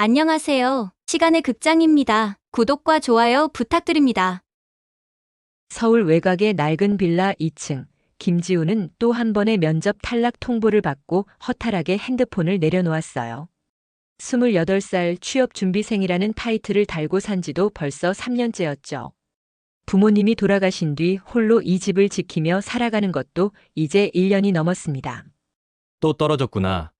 안녕하세요. 시간의 극장입니다. 구독과 좋아요 부탁드립니다. 서울 외곽의 낡은 빌라 2층. 김지우는 또 한 번의 면접 탈락 통보를 받고 허탈하게 핸드폰을 내려놓았어요. 28살 취업준비생이라는 타이틀을 달고 산 지도 벌써 3년째였죠. 부모님이 돌아가신 뒤 홀로 이 집을 지키며 살아가는 것도 이제 1년이 넘었습니다. 또 떨어졌구나.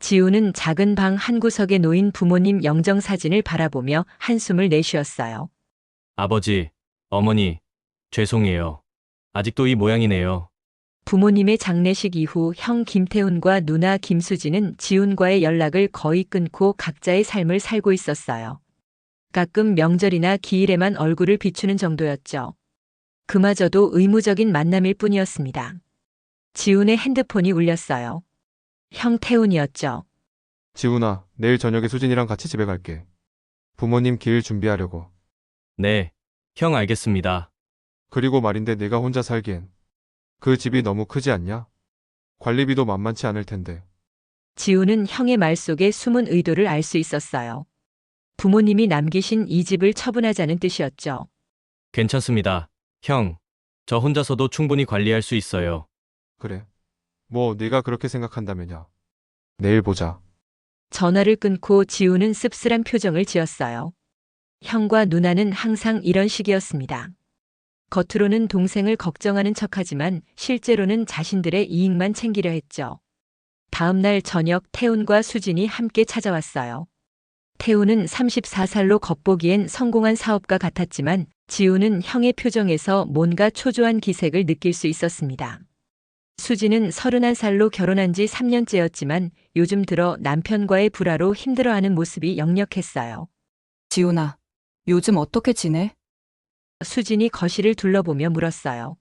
지우는 작은 방 한 구석에 놓인 부모님 영정사진을 바라보며 한숨을 내쉬었어요. 아버지, 어머니, 죄송해요. 아직도 이 모양이네요. 부모님의 장례식 이후 형 김태훈과 누나 김수진은 지훈과의 연락을 거의 끊고 각자의 삶을 살고 있었어요. 가끔 명절이나 기일에만 얼굴을 비추는 정도였죠. 그마저도 의무적인 만남일 뿐이었습니다. 지훈의 핸드폰이 울렸어요. 형 태훈이었죠. 지훈아, 내일 저녁에 수진이랑 같이 집에 갈게. 부모님 길 준비하려고. 네, 형 알겠습니다. 그리고 말인데 내가 혼자 살기엔 그 집이 너무 크지 않냐? 관리비도 만만치 않을 텐데. 지훈은 형의 말 속에 숨은 의도를 알 수 있었어요. 부모님이 남기신 이 집을 처분하자는 뜻이었죠. 괜찮습니다. 형, 저 혼자서도 충분히 관리할 수 있어요. 그래. 뭐 네가 그렇게 생각한다면야. 내일 보자. 전화를 끊고 지우는 씁쓸한 표정을 지었어요. 형과 누나는 항상 이런 식이었습니다. 겉으로는 동생을 걱정하는 척하지만 실제로는 자신들의 이익만 챙기려 했죠. 다음 날 저녁 태훈과 수진이 함께 찾아왔어요. 태훈은 34살로 겉보기엔 성공한 사업가 같았지만 지우는 형의 표정에서 뭔가 초조한 기색을 느낄 수 있었습니다. 수진은 31살로 결혼한 지 3년째였지만 요즘 들어 남편과의 불화로 힘들어하는 모습이 역력했어요. 지훈아, 요즘 어떻게 지내? 수진이 거실을 둘러보며 물었어요.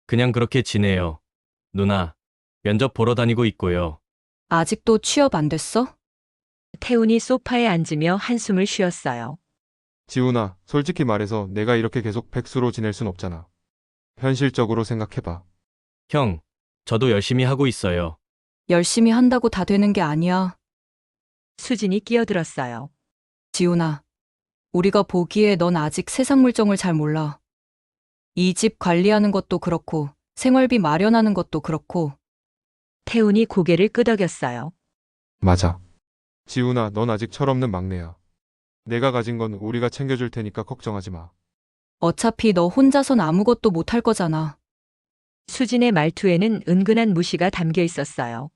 그냥 그렇게 지내요. 누나, 면접 보러 다니고 있고요. 아직도 취업 안 됐어? 태훈이 소파에 앉으며 한숨을 쉬었어요. 지훈아, 솔직히 말해서 내가 이렇게 계속 백수로 지낼 순 없잖아. 현실적으로 생각해봐. 형, 저도 열심히 하고 있어요. 열심히 한다고 다 되는 게 아니야. 수진이 끼어들었어요. 지훈아, 우리가 보기에 넌 아직 세상 물정을 잘 몰라. 이 집 관리하는 것도 그렇고, 생활비 마련하는 것도 그렇고, 태훈이 고개를 끄덕였어요. 맞아. 지훈아, 넌 아직 철없는 막내야. 내가 가진 건 우리가 챙겨줄 테니까 걱정하지 마. 어차피 너 혼자선 아무것도 못할 거잖아. 수진의 말투에는 은근한 무시가 담겨 있었어요.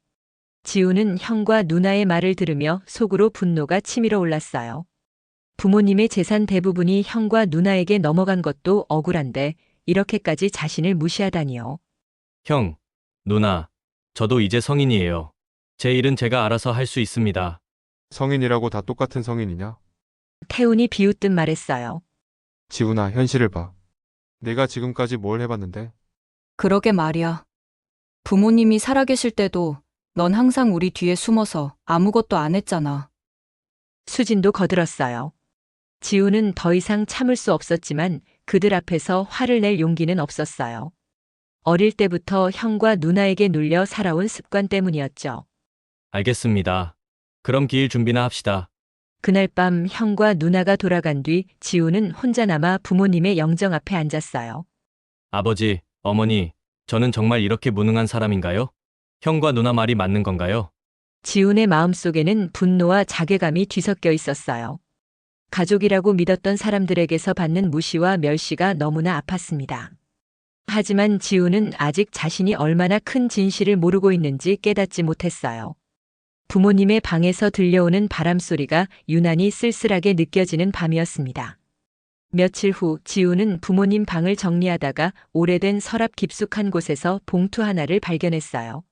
지우는 형과 누나의 말을 들으며 속으로 분노가 치밀어 올랐어요. 부모님의 재산 대부분이 형과 누나에게 넘어간 것도 억울한데 이렇게까지 자신을 무시하다니요. 형, 누나, 저도 이제 성인이에요. 제 일은 제가 알아서 할 수 있습니다. 성인이라고 다 똑같은 성인이냐? 태훈이 비웃듯 말했어요. 지훈아, 현실을 봐. 내가 지금까지 뭘 해봤는데? 그러게 말이야. 부모님이 살아계실 때도 넌 항상 우리 뒤에 숨어서 아무것도 안 했잖아. 수진도 거들었어요. 지우는 더 이상 참을 수 없었지만 그들 앞에서 화를 낼 용기는 없었어요. 어릴 때부터 형과 누나에게 눌려 살아온 습관 때문이었죠. 알겠습니다. 그럼 기일 준비나 합시다. 그날 밤 형과 누나가 돌아간 뒤 지우는 혼자 남아 부모님의 영정 앞에 앉았어요. 아버지, 어머니, 저는 정말 이렇게 무능한 사람인가요? 형과 누나 말이 맞는 건가요? 지훈의 마음속에는 분노와 자괴감이 뒤섞여 있었어요. 가족이라고 믿었던 사람들에게서 받는 무시와 멸시가 너무나 아팠습니다. 하지만 지훈은 아직 자신이 얼마나 큰 진실을 모르고 있는지 깨닫지 못했어요. 부모님의 방에서 들려오는 바람소리가 유난히 쓸쓸하게 느껴지는 밤이었습니다. 며칠 후 지우는 부모님 방을 정리하다가 오래된 서랍 깊숙한 곳에서 봉투 하나를 발견했어요.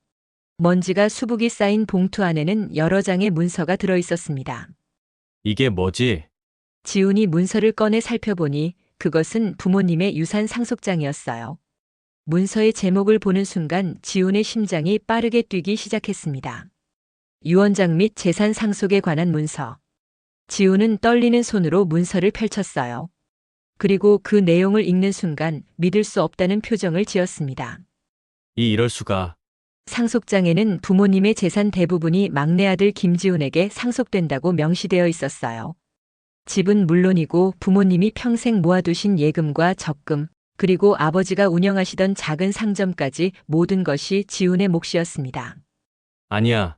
먼지가 수북이 쌓인 봉투 안에는 여러 장의 문서가 들어 있었습니다. 이게 뭐지? 지훈이 문서를 꺼내 살펴보니 그것은 부모님의 유산 상속장이었어요. 문서의 제목을 보는 순간 지훈의 심장이 빠르게 뛰기 시작했습니다. 유언장 및 재산 상속에 관한 문서. 지훈은 떨리는 손으로 문서를 펼쳤어요. 그리고 그 내용을 읽는 순간 믿을 수 없다는 표정을 지었습니다. 이럴 수가. 상속장에는 부모님의 재산 대부분이 막내 아들 김지훈에게 상속된다고 명시되어 있었어요. 집은 물론이고 부모님이 평생 모아두신 예금과 적금, 그리고 아버지가 운영하시던 작은 상점까지 모든 것이 지훈의 몫이었습니다. 아니야.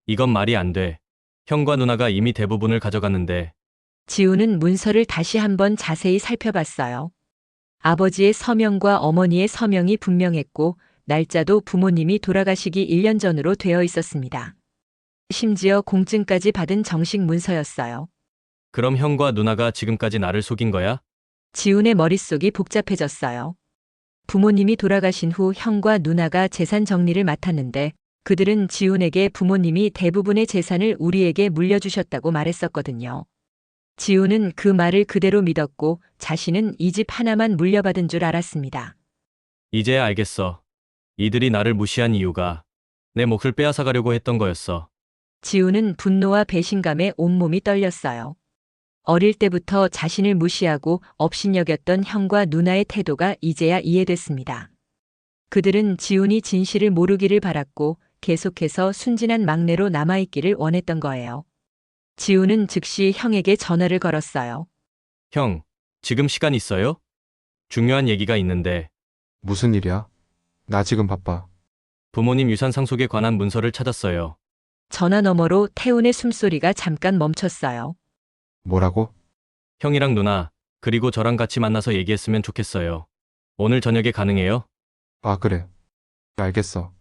이건 말이 안 돼. 형과 누나가 이미 대부분을 가져갔는데. 지훈은 문서를 다시 한번 자세히 살펴봤어요. 아버지의 서명과 어머니의 서명이 분명했고 날짜도 부모님이 돌아가시기 1년 전으로 되어 있었습니다. 심지어 공증까지 받은 정식 문서였어요. 그럼 형과 누나가 지금까지 나를 속인 거야? 지훈의 머릿속이 복잡해졌어요. 부모님이 돌아가신 후 형과 누나가 재산 정리를 맡았는데 그들은 지훈에게 부모님이 대부분의 재산을 우리에게 물려주셨다고 말했었거든요. 지훈은 그 말을 그대로 믿었고 자신은 이 집 하나만 물려받은 줄 알았습니다. 이제야 알겠어. 이들이 나를 무시한 이유가 내 몫을 빼앗아가려고 했던 거였어. 지훈은 분노와 배신감에 온몸이 떨렸어요. 어릴 때부터 자신을 무시하고 업신여겼던 형과 누나의 태도가 이제야 이해됐습니다. 그들은 지훈이 진실을 모르기를 바랐고 계속해서 순진한 막내로 남아있기를 원했던 거예요. 지훈은 즉시 형에게 전화를 걸었어요. 형, 지금 시간 있어요? 중요한 얘기가 있는데. 무슨 일이야? 나 지금 바빠. 부모님 유산 상속에 관한 문서를 찾았어요. 전화 너머로 태훈의 숨소리가 잠깐 멈췄어요. 뭐라고? 형이랑 누나, 그리고 저랑 같이 만나서 얘기했으면 좋겠어요. 오늘 저녁에 가능해요? 아, 그래. 알겠어.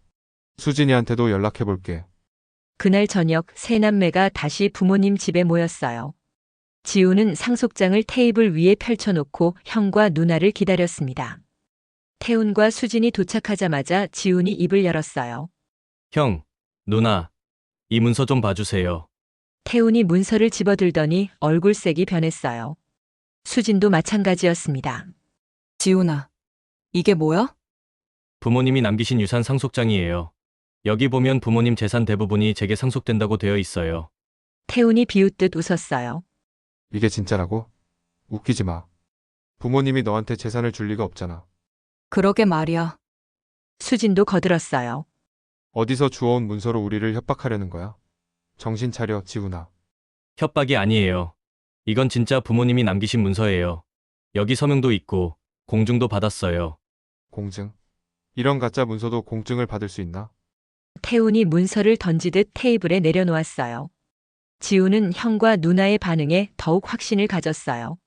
수진이한테도 연락해 볼게. 그날 저녁 세 남매가 다시 부모님 집에 모였어요. 지훈은 상속장을 테이블 위에 펼쳐놓고 형과 누나를 기다렸습니다. 태훈과 수진이 도착하자마자 지훈이 입을 열었어요. 형, 누나, 이 문서 좀 봐주세요. 태훈이 문서를 집어들더니 얼굴색이 변했어요. 수진도 마찬가지였습니다. 지훈아, 이게 뭐야? 부모님이 남기신 유산 상속장이에요. 여기 보면 부모님 재산 대부분이 제게 상속된다고 되어 있어요. 태훈이 비웃듯 웃었어요. 이게 진짜라고? 웃기지 마. 부모님이 너한테 재산을 줄 리가 없잖아. 그러게 말이야. 수진도 거들었어요. 어디서 주워온 문서로 우리를 협박하려는 거야? 정신 차려, 지훈아. 협박이 아니에요. 이건 진짜 부모님이 남기신 문서예요. 여기 서명도 있고 공증도 받았어요. 공증? 이런 가짜 문서도 공증을 받을 수 있나? 태훈이 문서를 던지듯 테이블에 내려놓았어요. 지훈은 형과 누나의 반응에 더욱 확신을 가졌어요.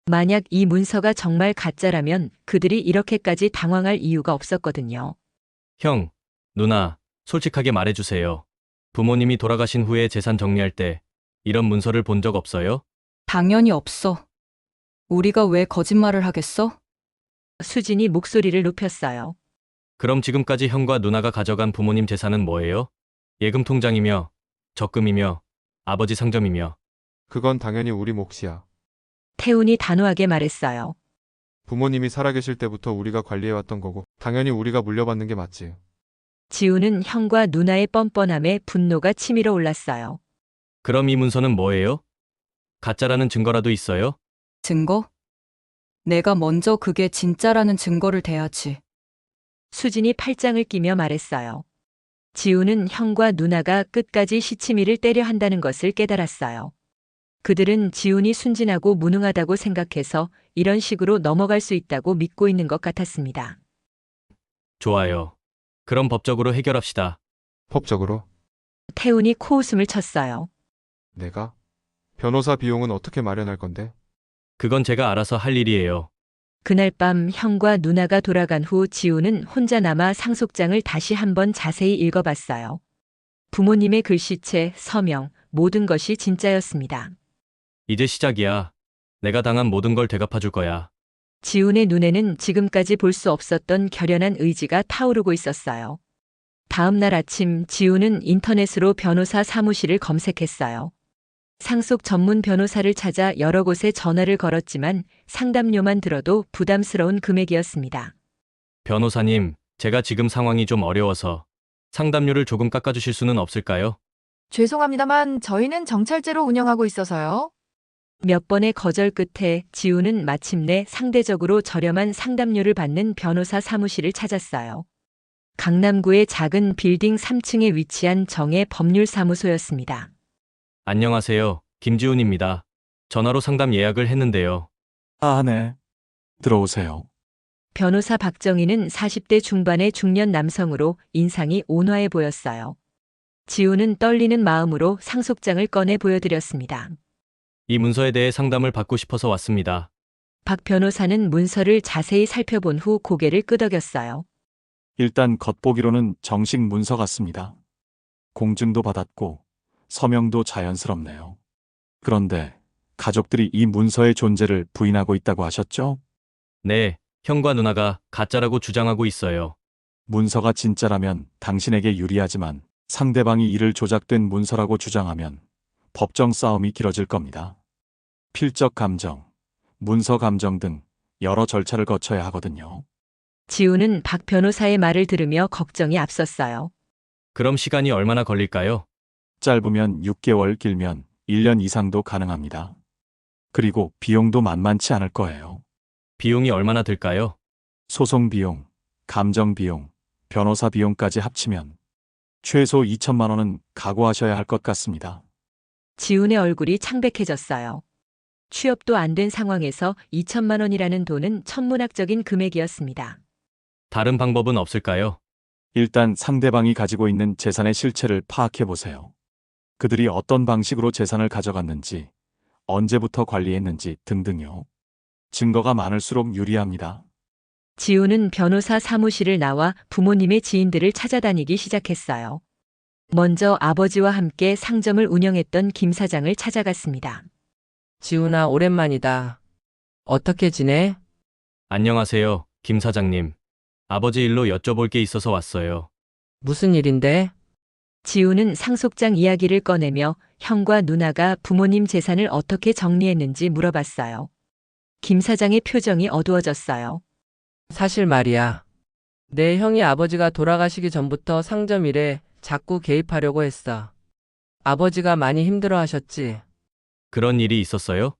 만약 이 문서가 정말 가짜라면 그들이 이렇게까지 당황할 이유가 없었거든요. 형, 누나, 솔직하게 말해주세요. 부모님이 돌아가신 후에 재산 정리할 때 이런 문서를 본 적 없어요? 당연히 없어. 우리가 왜 거짓말을 하겠어? 수진이 목소리를 높였어요. 그럼 지금까지 형과 누나가 가져간 부모님 재산은 뭐예요? 예금 통장이며, 적금이며, 아버지 상점이며. 그건 당연히 우리 몫이야. 태훈이 단호하게 말했어요. 부모님이 살아계실 때부터 우리가 관리해왔던 거고 당연히 우리가 물려받는 게 맞지. 지훈은 형과 누나의 뻔뻔함에 분노가 치밀어 올랐어요. 그럼 이 문서는 뭐예요? 가짜라는 증거라도 있어요? 증거? 내가 먼저 그게 진짜라는 증거를 대야지. 수진이 팔짱을 끼며 말했어요. 지훈은 형과 누나가 끝까지 시치미를 때려 한다는 것을 깨달았어요. 그들은 지훈이 순진하고 무능하다고 생각해서 이런 식으로 넘어갈 수 있다고 믿고 있는 것 같았습니다. 좋아요. 그럼 법적으로 해결합시다. 법적으로? 태훈이 코웃음을 쳤어요. 내가? 변호사 비용은 어떻게 마련할 건데? 그건 제가 알아서 할 일이에요. 그날 밤 형과 누나가 돌아간 후 지훈은 혼자 남아 상속장을 다시 한번 자세히 읽어봤어요. 부모님의 글씨체, 서명, 모든 것이 진짜였습니다. 이제 시작이야. 내가 당한 모든 걸 되갚아줄 거야. 지훈의 눈에는 지금까지 볼 수 없었던 결연한 의지가 타오르고 있었어요. 다음 날 아침 지훈은 인터넷으로 변호사 사무실을 검색했어요. 상속 전문 변호사를 찾아 여러 곳에 전화를 걸었지만 상담료만 들어도 부담스러운 금액이었습니다. 변호사님, 제가 지금 상황이 좀 어려워서 상담료를 조금 깎아주실 수는 없을까요? 죄송합니다만 저희는 정찰제로 운영하고 있어서요. 몇 번의 거절 끝에 지훈은 마침내 상대적으로 저렴한 상담료를 받는 변호사 사무실을 찾았어요. 강남구의 작은 빌딩 3층에 위치한 정의 법률사무소였습니다. 안녕하세요. 김지훈입니다. 전화로 상담 예약을 했는데요. 아, 네. 들어오세요. 변호사 박정희는 40대 중반의 중년 남성으로 인상이 온화해 보였어요. 지우는 떨리는 마음으로 상속장을 꺼내 보여드렸습니다. 이 문서에 대해 상담을 받고 싶어서 왔습니다. 박 변호사는 문서를 자세히 살펴본 후 고개를 끄덕였어요. 일단 겉보기로는 정식 문서 같습니다. 공증도 받았고 서명도 자연스럽네요. 그런데 가족들이 이 문서의 존재를 부인하고 있다고 하셨죠? 네, 형과 누나가 가짜라고 주장하고 있어요. 문서가 진짜라면 당신에게 유리하지만 상대방이 이를 조작된 문서라고 주장하면 법정 싸움이 길어질 겁니다. 필적 감정, 문서 감정 등 여러 절차를 거쳐야 하거든요. 지우는 박 변호사의 말을 들으며 걱정이 앞섰어요. 그럼 시간이 얼마나 걸릴까요? 짧으면 6개월, 길면 1년 이상도 가능합니다. 그리고 비용도 만만치 않을 거예요. 비용이 얼마나 들까요? 소송 비용, 감정 비용, 변호사 비용까지 합치면 최소 2천만 원은 각오하셔야 할 것 같습니다. 지훈의 얼굴이 창백해졌어요. 취업도 안 된 상황에서 2천만 원이라는 돈은 천문학적인 금액이었습니다. 다른 방법은 없을까요? 일단 상대방이 가지고 있는 재산의 실체를 파악해 보세요. 그들이 어떤 방식으로 재산을 가져갔는지, 언제부터 관리했는지 등등요. 증거가 많을수록 유리합니다. 지훈은 변호사 사무실을 나와 부모님의 지인들을 찾아다니기 시작했어요. 먼저 아버지와 함께 상점을 운영했던 김 사장을 찾아갔습니다. 지훈아, 오랜만이다. 어떻게 지내? 안녕하세요, 김 사장님. 아버지 일로 여쭤볼 게 있어서 왔어요. 무슨 일인데? 지훈은 상속장 이야기를 꺼내며 형과 누나가 부모님 재산을 어떻게 정리했는지 물어봤어요. 김 사장의 표정이 어두워졌어요. 사실 말이야. 내 형이 아버지가 돌아가시기 전부터 상점 일에 자꾸 개입하려고 했어. 아버지가 많이 힘들어 하셨지? 그런 일이 있었어요?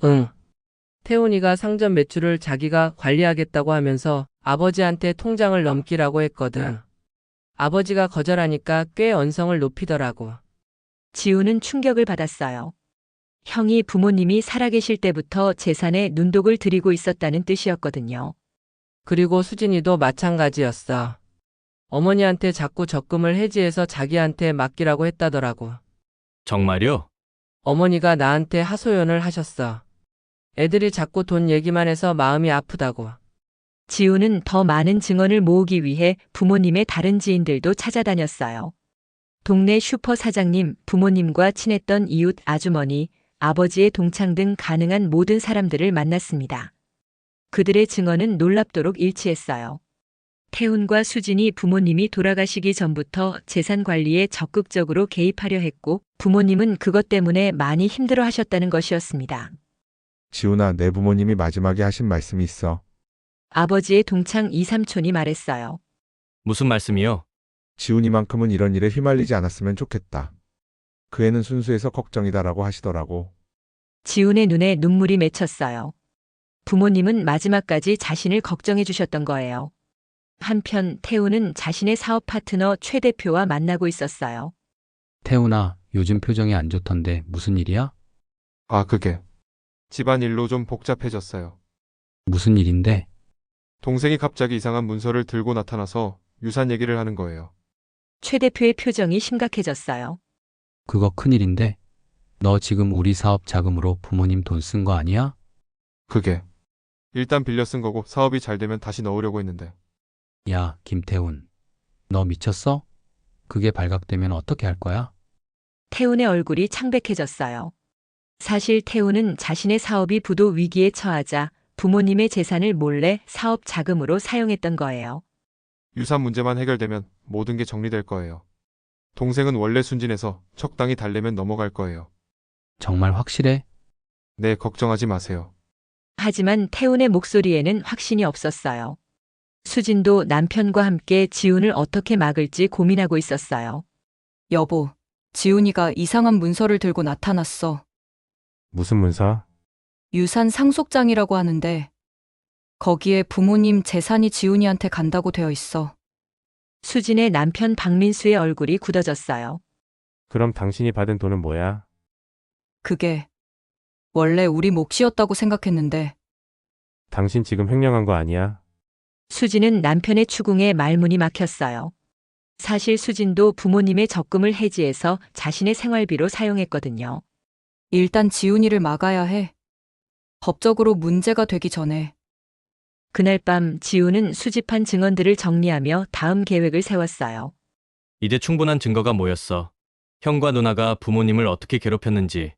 응. 태훈이가 상점 매출을 자기가 관리하겠다고 하면서 아버지한테 통장을 넘기라고 했거든. 아버지가 거절하니까 꽤 언성을 높이더라고. 지훈은 충격을 받았어요. 형이 부모님이 살아계실 때부터 재산에 눈독을 들이고 있었다는 뜻이었거든요. 그리고 수진이도 마찬가지였어. 어머니한테 자꾸 적금을 해지해서 자기한테 맡기라고 했다더라고. 정말요? 어머니가 나한테 하소연을 하셨어. 애들이 자꾸 돈 얘기만 해서 마음이 아프다고. 지훈은 더 많은 증언을 모으기 위해 부모님의 다른 지인들도 찾아다녔어요. 동네 슈퍼 사장님, 부모님과 친했던 이웃 아주머니, 아버지의 동창 등 가능한 모든 사람들을 만났습니다. 그들의 증언은 놀랍도록 일치했어요. 태훈과 수진이 부모님이 돌아가시기 전부터 재산 관리에 적극적으로 개입하려 했고 부모님은 그것 때문에 많이 힘들어 하셨다는 것이었습니다. 지훈아, 내 부모님이 마지막에 하신 말씀이 있어. 아버지의 동창 이삼촌이 말했어요. 무슨 말씀이요? 지훈이만큼은 이런 일에 휘말리지 않았으면 좋겠다. 그 애는 순수해서 걱정이다라고 하시더라고. 지훈의 눈에 눈물이 맺혔어요. 부모님은 마지막까지 자신을 걱정해 주셨던 거예요. 한편 태훈은 자신의 사업 파트너 최 대표와 만나고 있었어요. 태훈아, 요즘 표정이 안 좋던데 무슨 일이야? 아, 그게 집안일로 좀 복잡해졌어요. 무슨 일인데? 동생이 갑자기 이상한 문서를 들고 나타나서 유산 얘기를 하는 거예요. 최 대표의 표정이 심각해졌어요. 그거 큰일인데? 너 지금 우리 사업 자금으로 부모님 돈 쓴 거 아니야? 그게 일단 빌려 쓴 거고 사업이 잘 되면 다시 넣으려고 했는데. 야, 김태훈. 너 미쳤어? 그게 발각되면 어떻게 할 거야? 태훈의 얼굴이 창백해졌어요. 사실 태훈은 자신의 사업이 부도 위기에 처하자 부모님의 재산을 몰래 사업 자금으로 사용했던 거예요. 유산 문제만 해결되면 모든 게 정리될 거예요. 동생은 원래 순진해서 적당히 달래면 넘어갈 거예요. 정말 확실해? 네, 걱정하지 마세요. 하지만 태훈의 목소리에는 확신이 없었어요. 수진도 남편과 함께 지훈을 어떻게 막을지 고민하고 있었어요. 여보, 지훈이가 이상한 문서를 들고 나타났어. 무슨 문서? 유산 상속장이라고 하는데 거기에 부모님 재산이 지훈이한테 간다고 되어 있어. 수진의 남편 박민수의 얼굴이 굳어졌어요. 그럼 당신이 받은 돈은 뭐야? 그게 원래 우리 몫이었다고 생각했는데 당신 지금 횡령한 거 아니야? 수진은 남편의 추궁에 말문이 막혔어요. 사실 수진도 부모님의 적금을 해지해서 자신의 생활비로 사용했거든요. 일단 지훈이를 막아야 해. 법적으로 문제가 되기 전에. 그날 밤 지우는 수집한 증언들을 정리하며 다음 계획을 세웠어요. 이제 충분한 증거가 모였어. 형과 누나가 부모님을 어떻게 괴롭혔는지,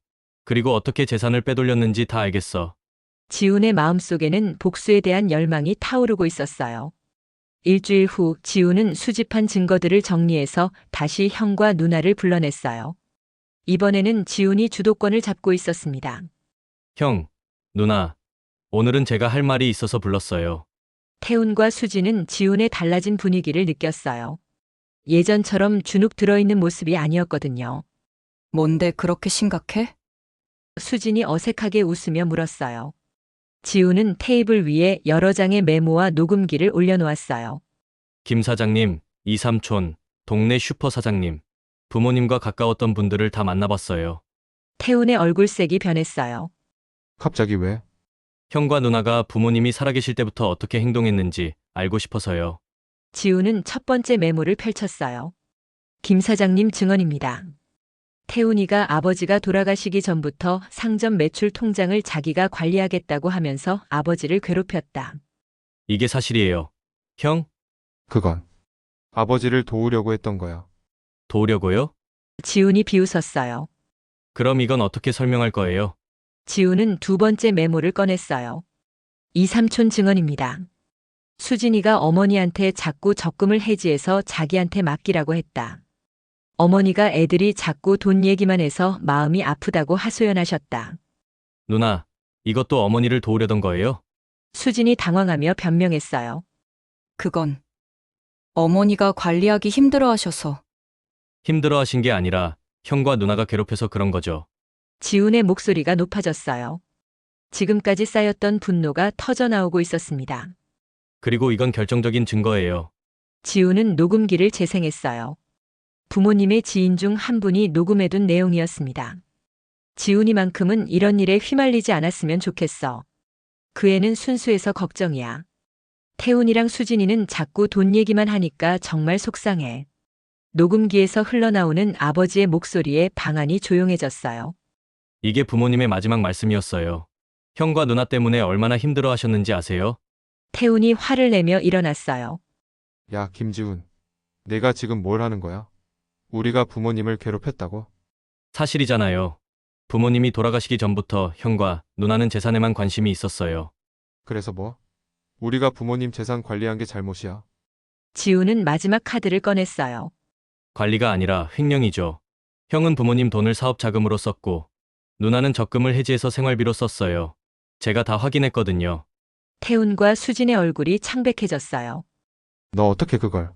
그리고 어떻게 재산을 빼돌렸는지 다 알겠어. 지훈의 마음속에는 복수에 대한 열망이 타오르고 있었어요. 일주일 후 지훈은 수집한 증거들을 정리해서 다시 형과 누나를 불러냈어요. 이번에는 지훈이 주도권을 잡고 있었습니다. 형, 누나, 오늘은 제가 할 말이 있어서 불렀어요. 태훈과 수진은 지훈의 달라진 분위기를 느꼈어요. 예전처럼 주눅 들어있는 모습이 아니었거든요. 뭔데 그렇게 심각해? 수진이 어색하게 웃으며 물었어요. 지훈은 테이블 위에 여러 장의 메모와 녹음기를 올려놓았어요. 김 사장님, 이삼촌, 동네 슈퍼 사장님, 부모님과 가까웠던 분들을 다 만나봤어요. 태훈의 얼굴색이 변했어요. 갑자기 왜? 형과 누나가 부모님이 살아계실 때부터 어떻게 행동했는지 알고 싶어서요. 지훈은 첫 번째 메모를 펼쳤어요. 김 사장님 증언입니다. 태훈이가 아버지가 돌아가시기 전부터 상점 매출 통장을 자기가 관리하겠다고 하면서 아버지를 괴롭혔다. 이게 사실이에요. 형, 그건 아버지를 도우려고 했던 거야. 도우려고요? 지훈이 비웃었어요. 그럼 이건 어떻게 설명할 거예요? 지훈은 두 번째 메모를 꺼냈어요. 이삼촌 증언입니다. 수진이가 어머니한테 자꾸 적금을 해지해서 자기한테 맡기라고 했다. 어머니가 애들이 자꾸 돈 얘기만 해서 마음이 아프다고 하소연하셨다. 누나, 이것도 어머니를 도우려던 거예요? 수진이 당황하며 변명했어요. 그건 어머니가 관리하기 힘들어하셔서. 힘들어하신 게 아니라 형과 누나가 괴롭혀서 그런 거죠. 지훈의 목소리가 높아졌어요. 지금까지 쌓였던 분노가 터져나오고 있었습니다. 그리고 이건 결정적인 증거예요. 지훈은 녹음기를 재생했어요. 부모님의 지인 중 한 분이 녹음해둔 내용이었습니다. 지훈이만큼은 이런 일에 휘말리지 않았으면 좋겠어. 그 애는 순수해서 걱정이야. 태훈이랑 수진이는 자꾸 돈 얘기만 하니까 정말 속상해. 녹음기에서 흘러나오는 아버지의 목소리에 방안이 조용해졌어요. 이게 부모님의 마지막 말씀이었어요. 형과 누나 때문에 얼마나 힘들어 하셨는지 아세요? 태훈이 화를 내며 일어났어요. 야, 김지훈. 내가 지금 뭘 하는 거야? 우리가 부모님을 괴롭혔다고? 사실이잖아요. 부모님이 돌아가시기 전부터 형과 누나는 재산에만 관심이 있었어요. 그래서 뭐? 우리가 부모님 재산 관리한 게 잘못이야. 지훈은 마지막 카드를 꺼냈어요. 관리가 아니라 횡령이죠. 형은 부모님 돈을 사업 자금으로 썼고, 누나는 적금을 해지해서 생활비로 썼어요. 제가 다 확인했거든요. 태훈과 수진의 얼굴이 창백해졌어요. 너 어떻게 그걸?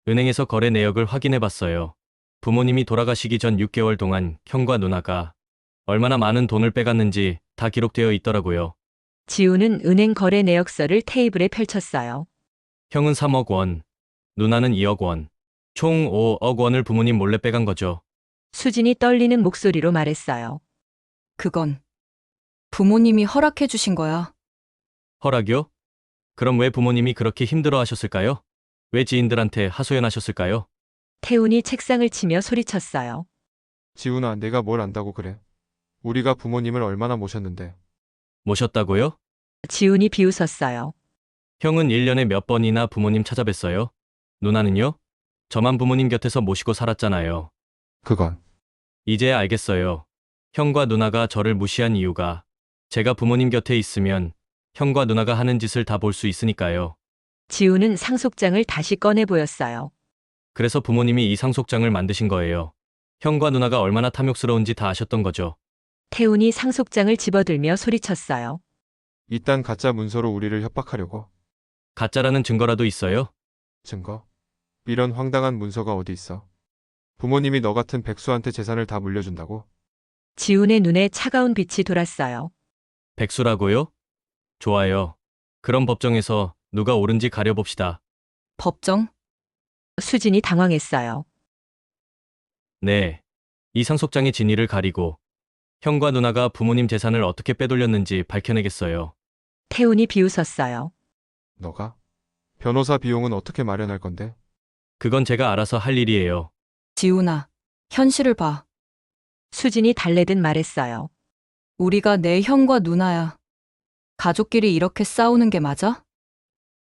은행에서 거래 내역을 확인해봤어요. 부모님이 돌아가시기 전 6개월 동안 형과 누나가 얼마나 많은 돈을 빼갔는지 다 기록되어 있더라고요. 지훈은 은행 거래 내역서를 테이블에 펼쳤어요. 형은 3억 원, 누나는 2억 원, 총 5억 원을 부모님 몰래 빼간 거죠. 수진이 떨리는 목소리로 말했어요. 그건 부모님이 허락해 주신 거야. 허락이요? 그럼 왜 부모님이 그렇게 힘들어 하셨을까요? 왜 지인들한테 하소연하셨을까요? 태훈이 책상을 치며 소리쳤어요. 지훈아, 내가 뭘 안다고 그래? 우리가 부모님을 얼마나 모셨는데. 모셨다고요? 지훈이 비웃었어요. 형은 1년에 몇 번이나 부모님 찾아뵀어요? 누나는요? 저만 부모님 곁에서 모시고 살았잖아요. 그건 이제야 알겠어요. 형과 누나가 저를 무시한 이유가 제가 부모님 곁에 있으면 형과 누나가 하는 짓을 다 볼 수 있으니까요. 지훈은 상속장을 다시 꺼내 보였어요. 그래서 부모님이 이 상속장을 만드신 거예요. 형과 누나가 얼마나 탐욕스러운지 다 아셨던 거죠. 태훈이 상속장을 집어들며 소리쳤어요. 이딴 가짜 문서로 우리를 협박하려고. 가짜라는 증거라도 있어요? 증거? 이런 황당한 문서가 어디 있어? 부모님이 너 같은 백수한테 재산을 다 물려준다고? 지훈의 눈에 차가운 빛이 돌았어요. 백수라고요? 좋아요. 그럼 법정에서 누가 옳은지 가려봅시다. 법정? 수진이 당황했어요. 네. 이 상속장의 진위를 가리고 형과 누나가 부모님 재산을 어떻게 빼돌렸는지 밝혀내겠어요. 태훈이 비웃었어요. 너가? 변호사 비용은 어떻게 마련할 건데? 그건 제가 알아서 할 일이에요. 지훈아, 현실을 봐. 수진이 달래듯 말했어요. 우리가 내 형과 누나야. 가족끼리 이렇게 싸우는 게 맞아?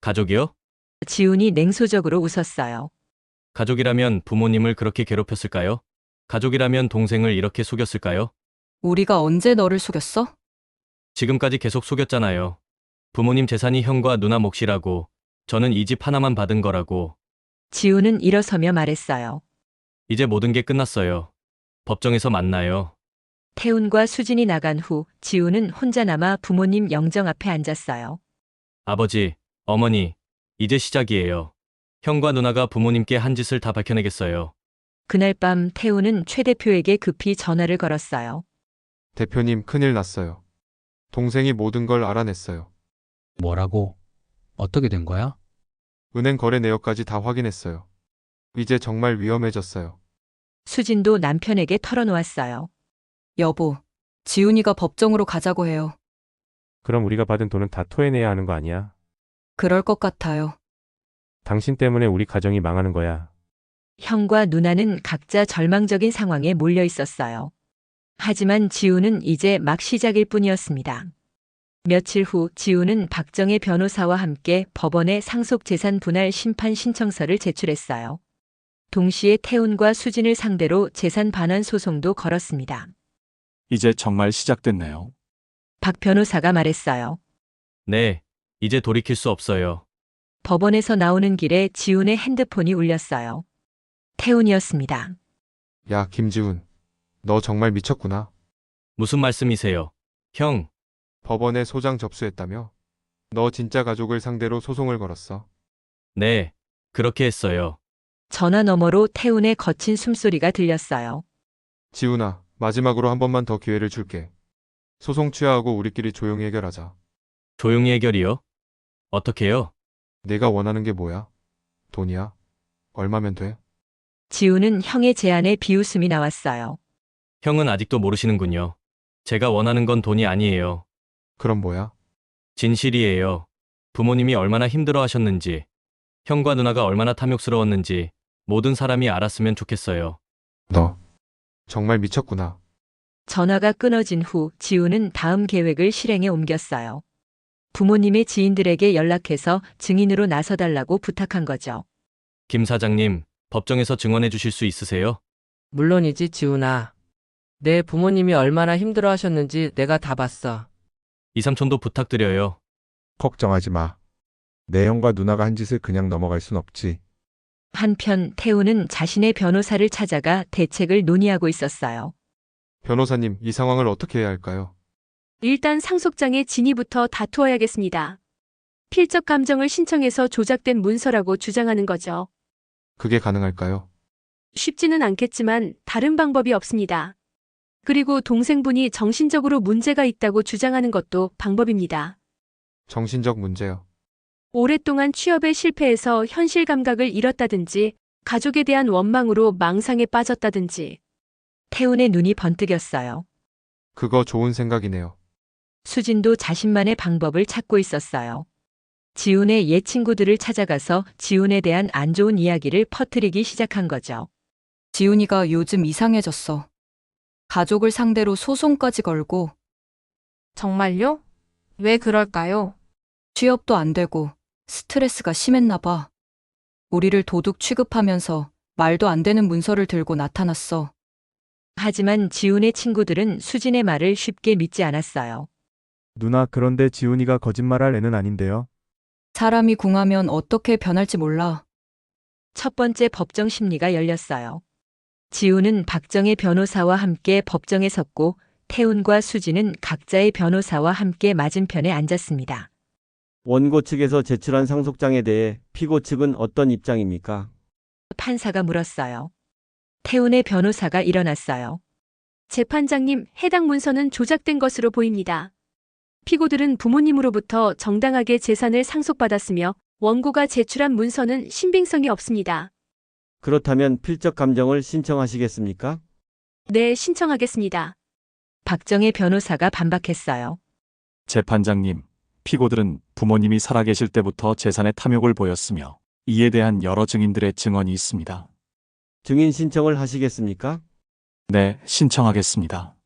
가족이요? 지훈이 냉소적으로 웃었어요. 가족이라면 부모님을 그렇게 괴롭혔을까요? 가족이라면 동생을 이렇게 속였을까요? 우리가 언제 너를 속였어? 지금까지 계속 속였잖아요. 부모님 재산이 형과 누나 몫이라고, 저는 이 집 하나만 받은 거라고. 지훈은 일어서며 말했어요. 이제 모든 게 끝났어요. 법정에서 만나요. 태훈과 수진이 나간 후 지훈은 혼자 남아 부모님 영정 앞에 앉았어요. 아버지, 어머니, 이제 시작이에요. 형과 누나가 부모님께 한 짓을 다 밝혀내겠어요. 그날 밤 태훈은 최 대표에게 급히 전화를 걸었어요. 대표님, 큰일 났어요. 동생이 모든 걸 알아냈어요. 뭐라고? 어떻게 된 거야? 은행 거래 내역까지 다 확인했어요. 이제 정말 위험해졌어요. 수진도 남편에게 털어놓았어요. 여보, 지훈이가 법정으로 가자고 해요. 그럼 우리가 받은 돈은 다 토해내야 하는 거 아니야? 그럴 것 같아요. 당신 때문에 우리 가정이 망하는 거야. 형과 누나는 각자 절망적인 상황에 몰려 있었어요. 하지만 지훈은 이제 막 시작일 뿐이었습니다. 며칠 후 지훈은 박정혜 변호사와 함께 법원에 상속재산 분할 심판 신청서를 제출했어요. 동시에 태훈과 수진을 상대로 재산 반환 소송도 걸었습니다. 이제 정말 시작됐네요. 박 변호사가 말했어요. 네, 이제 돌이킬 수 없어요. 법원에서 나오는 길에 지훈의 핸드폰이 울렸어요. 태훈이었습니다. 야, 김지훈. 너 정말 미쳤구나. 무슨 말씀이세요? 형, 법원에 소장 접수했다며? 너 진짜 가족을 상대로 소송을 걸었어. 네, 그렇게 했어요. 전화 너머로 태훈의 거친 숨소리가 들렸어요. 지훈아, 마지막으로 한 번만 더 기회를 줄게. 소송 취하하고 우리끼리 조용히 해결하자. 조용히 해결이요? 어떻게요? 내가 원하는 게 뭐야? 돈이야? 얼마면 돼? 지훈은 형의 제안에 비웃음이 나왔어요. 형은 아직도 모르시는군요. 제가 원하는 건 돈이 아니에요. 그럼 뭐야? 진실이에요. 부모님이 얼마나 힘들어 하셨는지, 형과 누나가 얼마나 탐욕스러웠는지 모든 사람이 알았으면 좋겠어요. 너 정말 미쳤구나. 전화가 끊어진 후 지훈은 다음 계획을 실행에 옮겼어요. 부모님의 지인들에게 연락해서 증인으로 나서달라고 부탁한 거죠. 김 사장님, 법정에서 증언해 주실 수 있으세요? 물론이지, 지훈아. 내 부모님이 얼마나 힘들어 하셨는지 내가 다 봤어. 이삼촌도 부탁드려요. 걱정하지 마. 내 형과 누나가 한 짓을 그냥 넘어갈 순 없지. 한편 태훈은 자신의 변호사를 찾아가 대책을 논의하고 있었어요. 변호사님, 이 상황을 어떻게 해야 할까요? 일단 상속장의 진위부터 다투어야겠습니다. 필적 감정을 신청해서 조작된 문서라고 주장하는 거죠. 그게 가능할까요? 쉽지는 않겠지만 다른 방법이 없습니다. 그리고 동생분이 정신적으로 문제가 있다고 주장하는 것도 방법입니다. 정신적 문제요. 오랫동안 취업에 실패해서 현실 감각을 잃었다든지 가족에 대한 원망으로 망상에 빠졌다든지. 태훈의 눈이 번뜩였어요. 그거 좋은 생각이네요. 수진도 자신만의 방법을 찾고 있었어요. 지훈의 옛 친구들을 찾아가서 지훈에 대한 안 좋은 이야기를 퍼뜨리기 시작한 거죠. 지훈이가 요즘 이상해졌어. 가족을 상대로 소송까지 걸고 정말요? 왜 그럴까요? 취업도 안 되고 스트레스가 심했나 봐. 우리를 도둑 취급하면서 말도 안 되는 문서를 들고 나타났어. 하지만 지훈의 친구들은 수진의 말을 쉽게 믿지 않았어요. 누나, 그런데 지훈이가 거짓말할 애는 아닌데요. 사람이 궁하면 어떻게 변할지 몰라. 첫 번째 법정 심리가 열렸어요. 지훈은 박정혜 변호사와 함께 법정에 섰고 태훈과 수진은 각자의 변호사와 함께 맞은편에 앉았습니다. 원고 측에서 제출한 상속장에 대해 피고 측은 어떤 입장입니까? 판사가 물었어요. 태훈의 변호사가 일어났어요. 재판장님, 해당 문서는 조작된 것으로 보입니다. 피고들은 부모님으로부터 정당하게 재산을 상속받았으며 원고가 제출한 문서는 신빙성이 없습니다. 그렇다면 필적 감정을 신청하시겠습니까? 네, 신청하겠습니다. 박정의 변호사가 반박했어요. 재판장님, 피고들은 부모님이 살아계실 때부터 재산의 탐욕을 보였으며 이에 대한 여러 증인들의 증언이 있습니다. 증인 신청을 하시겠습니까? 네, 신청하겠습니다.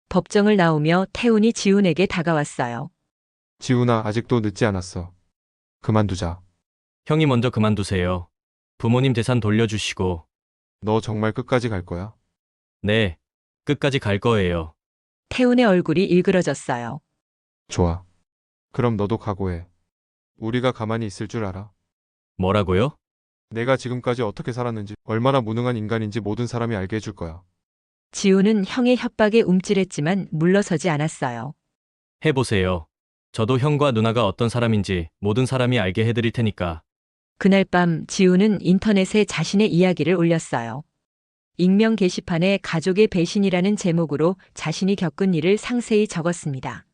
법정을 나오며 태훈이 지훈에게 다가왔어요. 지훈아, 아직도 늦지 않았어. 그만두자. 형이 먼저 그만두세요. 부모님 재산 돌려주시고. 너 정말 끝까지 갈 거야? 네, 끝까지 갈 거예요. 태훈의 얼굴이 일그러졌어요. 좋아. 그럼 너도 각오해. 우리가 가만히 있을 줄 알아? 뭐라고요? 내가 지금까지 어떻게 살았는지, 얼마나 무능한 인간인지 모든 사람이 알게 해줄 거야. 지훈은 형의 협박에 움찔했지만 물러서지 않았어요. 해보세요. 저도 형과 누나가 어떤 사람인지 모든 사람이 알게 해드릴 테니까. 그날 밤 지훈은 인터넷에 자신의 이야기를 올렸어요. 익명 게시판에 가족의 배신이라는 제목으로 자신이 겪은 일을 상세히 적었습니다.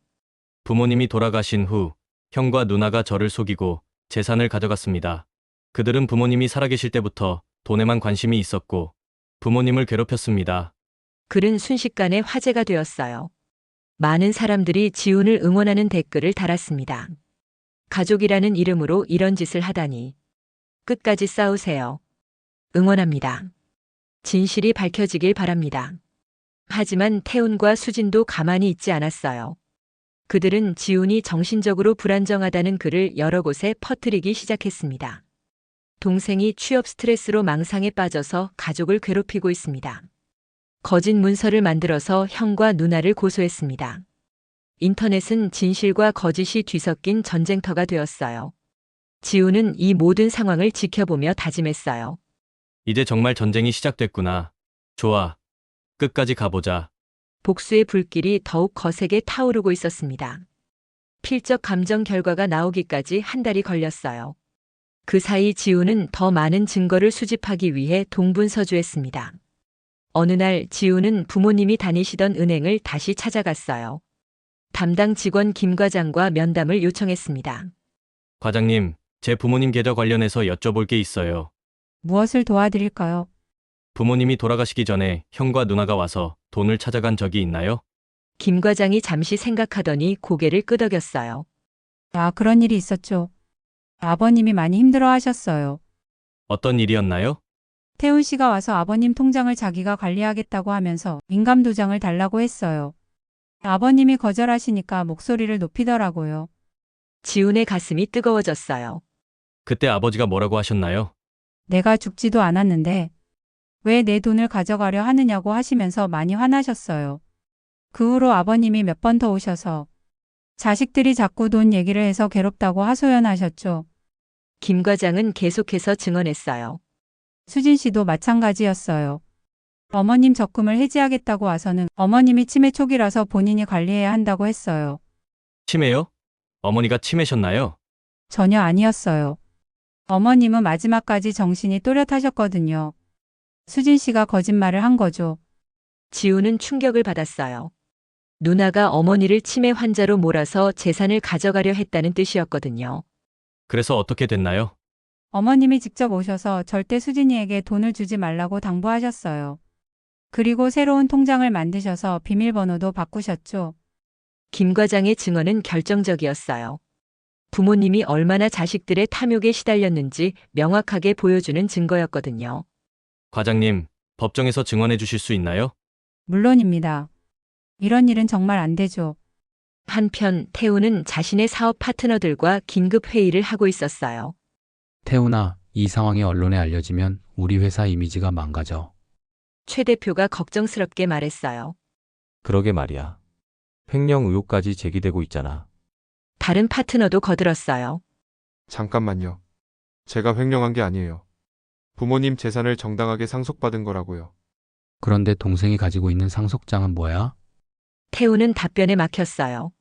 부모님이 돌아가신 후 형과 누나가 저를 속이고 재산을 가져갔습니다. 그들은 부모님이 살아계실 때부터 돈에만 관심이 있었고 부모님을 괴롭혔습니다. 글은 순식간에 화제가 되었어요. 많은 사람들이 지훈을 응원하는 댓글을 달았습니다. 가족이라는 이름으로 이런 짓을 하다니. 끝까지 싸우세요. 응원합니다. 진실이 밝혀지길 바랍니다. 하지만 태훈과 수진도 가만히 있지 않았어요. 그들은 지훈이 정신적으로 불안정하다는 글을 여러 곳에 퍼뜨리기 시작했습니다. 동생이 취업 스트레스로 망상에 빠져서 가족을 괴롭히고 있습니다. 거짓 문서를 만들어서 형과 누나를 고소했습니다. 인터넷은 진실과 거짓이 뒤섞인 전쟁터가 되었어요. 지훈은 이 모든 상황을 지켜보며 다짐했어요. 이제 정말 전쟁이 시작됐구나. 좋아. 끝까지 가보자. 복수의 불길이 더욱 거세게 타오르고 있었습니다. 필적 감정 결과가 나오기까지 한 달이 걸렸어요. 그 사이 지훈은 더 많은 증거를 수집하기 위해 동분서주했습니다. 어느 날 지훈은 부모님이 다니시던 은행을 다시 찾아갔어요. 담당 직원 김 과장과 면담을 요청했습니다. 과장님, 제 부모님 계좌 관련해서 여쭤볼 게 있어요. 무엇을 도와드릴까요? 부모님이 돌아가시기 전에 형과 누나가 와서 돈을 찾아간 적이 있나요? 김 과장이 잠시 생각하더니 고개를 끄덕였어요. 아, 그런 일이 있었죠. 아버님이 많이 힘들어 하셨어요. 어떤 일이었나요? 태훈 씨가 와서 아버님 통장을 자기가 관리하겠다고 하면서 인감 도장을 달라고 했어요. 아버님이 거절하시니까 목소리를 높이더라고요. 지훈의 가슴이 뜨거워졌어요. 그때 아버지가 뭐라고 하셨나요? 내가 죽지도 않았는데 왜 내 돈을 가져가려 하느냐고 하시면서 많이 화나셨어요. 그 후로 아버님이 몇 번 더 오셔서 자식들이 자꾸 돈 얘기를 해서 괴롭다고 하소연하셨죠. 김 과장은 계속해서 증언했어요. 수진 씨도 마찬가지였어요. 어머님 적금을 해지하겠다고 와서는 어머님이 치매 초기라서 본인이 관리해야 한다고 했어요. 치매요? 어머니가 치매셨나요? 전혀 아니었어요. 어머님은 마지막까지 정신이 또렷하셨거든요. 수진 씨가 거짓말을 한 거죠. 지훈은 충격을 받았어요. 누나가 어머니를 치매 환자로 몰아서 재산을 가져가려 했다는 뜻이었거든요. 그래서 어떻게 됐나요? 어머님이 직접 오셔서 절대 수진이에게 돈을 주지 말라고 당부하셨어요. 그리고 새로운 통장을 만드셔서 비밀번호도 바꾸셨죠. 김 과장의 증언은 결정적이었어요. 부모님이 얼마나 자식들의 탐욕에 시달렸는지 명확하게 보여주는 증거였거든요. 과장님, 법정에서 증언해 주실 수 있나요? 물론입니다. 이런 일은 정말 안 되죠. 한편 태훈은 자신의 사업 파트너들과 긴급 회의를 하고 있었어요. 태훈아, 이 상황이 언론에 알려지면 우리 회사 이미지가 망가져. 최 대표가 걱정스럽게 말했어요. 그러게 말이야. 횡령 의혹까지 제기되고 있잖아. 다른 파트너도 거들었어요. 잠깐만요. 제가 횡령한 게 아니에요. 부모님 재산을 정당하게 상속받은 거라고요. 그런데 동생이 가지고 있는 상속장은 뭐야? 태훈은 답변에 막혔어요.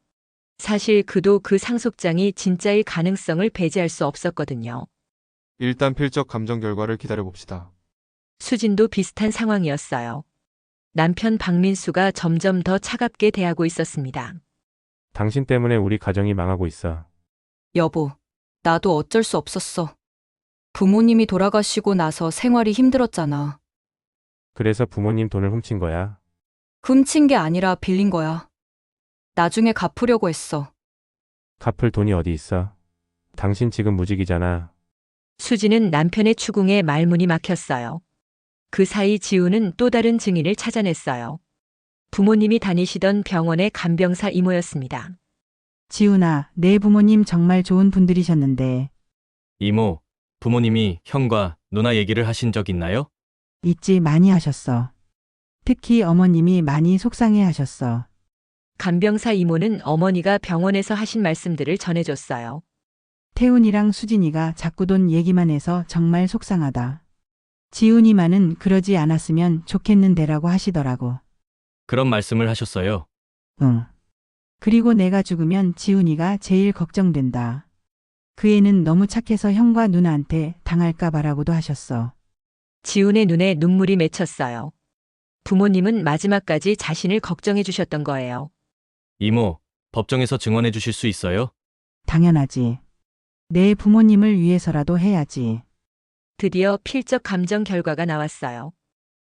사실 그도 그 상속장이 진짜일 가능성을 배제할 수 없었거든요. 일단 필적 감정 결과를 기다려봅시다. 수진도 비슷한 상황이었어요. 남편 박민수가 점점 더 차갑게 대하고 있었습니다. 당신 때문에 우리 가정이 망하고 있어. 여보, 나도 어쩔 수 없었어. 부모님이 돌아가시고 나서 생활이 힘들었잖아. 그래서 부모님 돈을 훔친 거야. 훔친 게 아니라 빌린 거야. 나중에 갚으려고 했어. 갚을 돈이 어디 있어? 당신 지금 무직이잖아. 수지는 남편의 추궁에 말문이 막혔어요. 그 사이 지우는 또 다른 증인을 찾아냈어요. 부모님이 다니시던 병원의 간병사 이모였습니다. 지훈아, 내 부모님 정말 좋은 분들이셨는데 이모, 부모님이 형과 누나 얘기를 하신 적 있나요? 잊지 많이 하셨어. 특히 어머님이 많이 속상해 하셨어. 간병사 이모는 어머니가 병원에서 하신 말씀들을 전해줬어요. 태훈이랑 수진이가 자꾸 돈 얘기만 해서 정말 속상하다. 지훈이만은 그러지 않았으면 좋겠는데라고 하시더라고. 그런 말씀을 하셨어요. 응. 그리고 내가 죽으면 지훈이가 제일 걱정된다. 그 애는 너무 착해서 형과 누나한테 당할까 봐라고도 하셨어. 지훈의 눈에 눈물이 맺혔어요. 부모님은 마지막까지 자신을 걱정해 주셨던 거예요. 이모, 법정에서 증언해 주실 수 있어요? 당연하지. 내 부모님을 위해서라도 해야지. 드디어 필적 감정 결과가 나왔어요.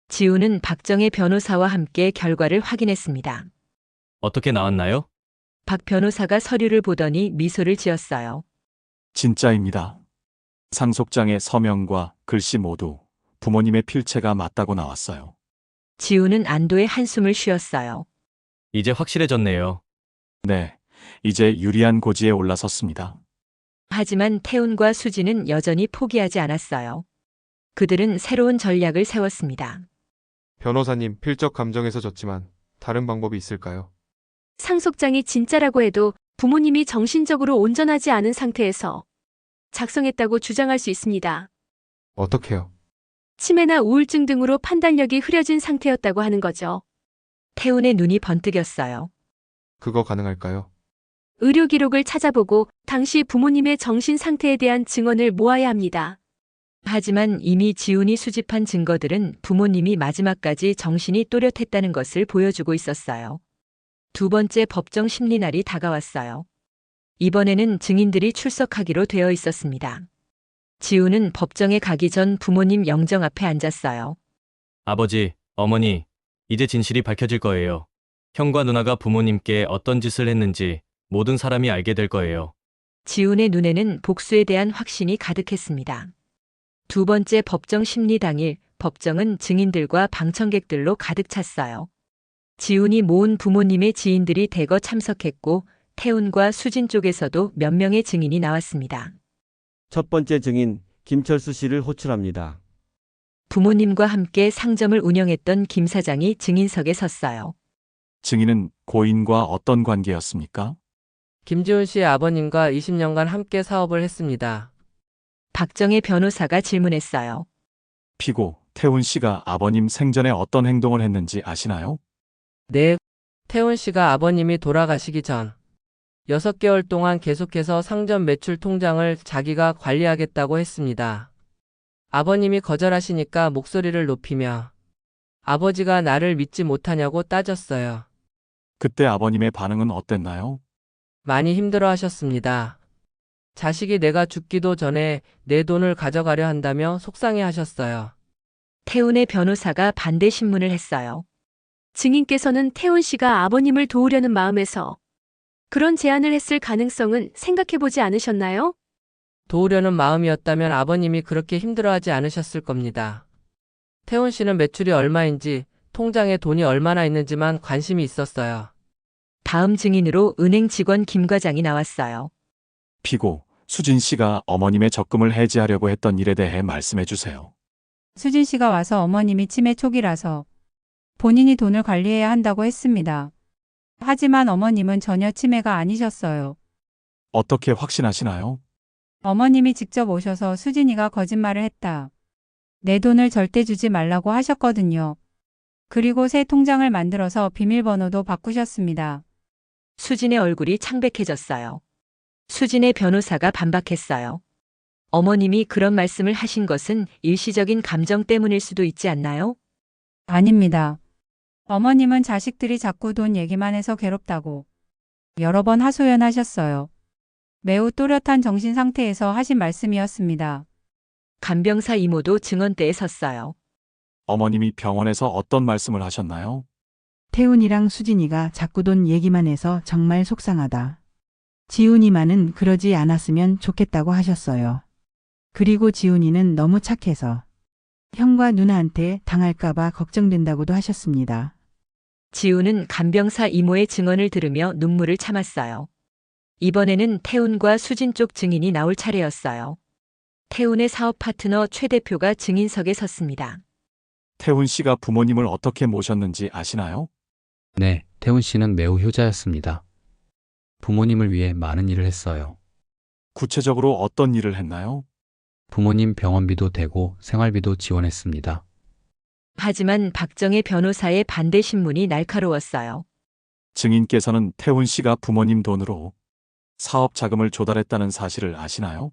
지우는 박정혜 변호사와 함께 결과를 확인했습니다. 어떻게 나왔나요? 박 변호사가 서류를 보더니 미소를 지었어요. 진짜입니다. 상속장의 서명과 글씨 모두 부모님의 필체가 맞다고 나왔어요. 지우는 안도의 한숨을 쉬었어요. 이제 확실해졌네요. 네, 이제 유리한 고지에 올라섰습니다. 하지만 태훈과 수지는 여전히 포기하지 않았어요. 그들은 새로운 전략을 세웠습니다. 변호사님, 필적 감정에서 졌지만 다른 방법이 있을까요? 상속장이 진짜라고 해도 부모님이 정신적으로 온전하지 않은 상태에서 작성했다고 주장할 수 있습니다. 어떻게요? 치매나 우울증 등으로 판단력이 흐려진 상태였다고 하는 거죠. 태훈의 눈이 번뜩였어요. 그거 가능할까요? 의료 기록을 찾아보고 당시 부모님의 정신 상태에 대한 증언을 모아야 합니다. 하지만 이미 지훈이 수집한 증거들은 부모님이 마지막까지 정신이 또렷했다는 것을 보여주고 있었어요. 두 번째 법정 심리날이 다가왔어요. 이번에는 증인들이 출석하기로 되어 있었습니다. 지훈은 법정에 가기 전 부모님 영정 앞에 앉았어요. 아버지, 어머니, 이제 진실이 밝혀질 거예요. 형과 누나가 부모님께 어떤 짓을 했는지 모든 사람이 알게 될 거예요. 지훈의 눈에는 복수에 대한 확신이 가득했습니다. 두 번째 법정 심리 당일 법정은 증인들과 방청객들로 가득 찼어요. 지훈이 모은 부모님의 지인들이 대거 참석했고 태훈과 수진 쪽에서도 몇 명의 증인이 나왔습니다. 첫 번째 증인 김철수 씨를 호출합니다. 부모님과 함께 상점을 운영했던 김 사장이 증인석에 섰어요. 증인은 고인과 어떤 관계였습니까? 김지훈 씨의 아버님과 20년간 함께 사업을 했습니다. 박정혜 변호사가 질문했어요. 피고 태훈 씨가 아버님 생전에 어떤 행동을 했는지 아시나요? 네, 태훈 씨가 아버님이 돌아가시기 전 6개월 동안 계속해서 상점 매출 통장을 자기가 관리하겠다고 했습니다. 아버님이 거절하시니까 목소리를 높이며 아버지가 나를 믿지 못하냐고 따졌어요. 그때 아버님의 반응은 어땠나요? 많이 힘들어 하셨습니다. 자식이 내가 죽기도 전에 내 돈을 가져가려 한다며 속상해 하셨어요. 태훈의 변호사가 반대 신문을 했어요. 증인께서는 태훈 씨가 아버님을 도우려는 마음에서 그런 제안을 했을 가능성은 생각해보지 않으셨나요? 도우려는 마음이었다면 아버님이 그렇게 힘들어하지 않으셨을 겁니다. 태훈 씨는 매출이 얼마인지, 통장에 돈이 얼마나 있는지만 관심이 있었어요. 다음 증인으로 은행 직원 김 과장이 나왔어요. 피고 수진 씨가 어머님의 적금을 해지하려고 했던 일에 대해 말씀해 주세요. 수진 씨가 와서 어머님이 치매 초기라서 본인이 돈을 관리해야 한다고 했습니다. 하지만 어머님은 전혀 치매가 아니셨어요. 어떻게 확신하시나요? 어머님이 직접 오셔서 수진이가 거짓말을 했다. 내 돈을 절대 주지 말라고 하셨거든요. 그리고 새 통장을 만들어서 비밀번호도 바꾸셨습니다. 수진의 얼굴이 창백해졌어요. 수진의 변호사가 반박했어요. 어머님이 그런 말씀을 하신 것은 일시적인 감정 때문일 수도 있지 않나요? 아닙니다. 어머님은 자식들이 자꾸 돈 얘기만 해서 괴롭다고 여러 번 하소연하셨어요. 매우 또렷한 정신 상태에서 하신 말씀이었습니다. 간병사 이모도 증언대에 섰어요. 어머님이 병원에서 어떤 말씀을 하셨나요? 태훈이랑 수진이가 자꾸 돈 얘기만 해서 정말 속상하다. 지훈이만은 그러지 않았으면 좋겠다고 하셨어요. 그리고 지훈이는 너무 착해서 형과 누나한테 당할까봐 걱정된다고도 하셨습니다. 지우는 간병사 이모의 증언을 들으며 눈물을 참았어요. 이번에는 태훈과 수진 쪽 증인이 나올 차례였어요. 태훈의 사업 파트너 최 대표가 증인석에 섰습니다. 태훈 씨가 부모님을 어떻게 모셨는지 아시나요? 네, 태훈 씨는 매우 효자였습니다. 부모님을 위해 많은 일을 했어요. 구체적으로 어떤 일을 했나요? 부모님 병원비도 대고 생활비도 지원했습니다. 하지만 박정혜 변호사의 반대 신문이 날카로웠어요. 증인께서는 태훈 씨가 부모님 돈으로 사업 자금을 조달했다는 사실을 아시나요?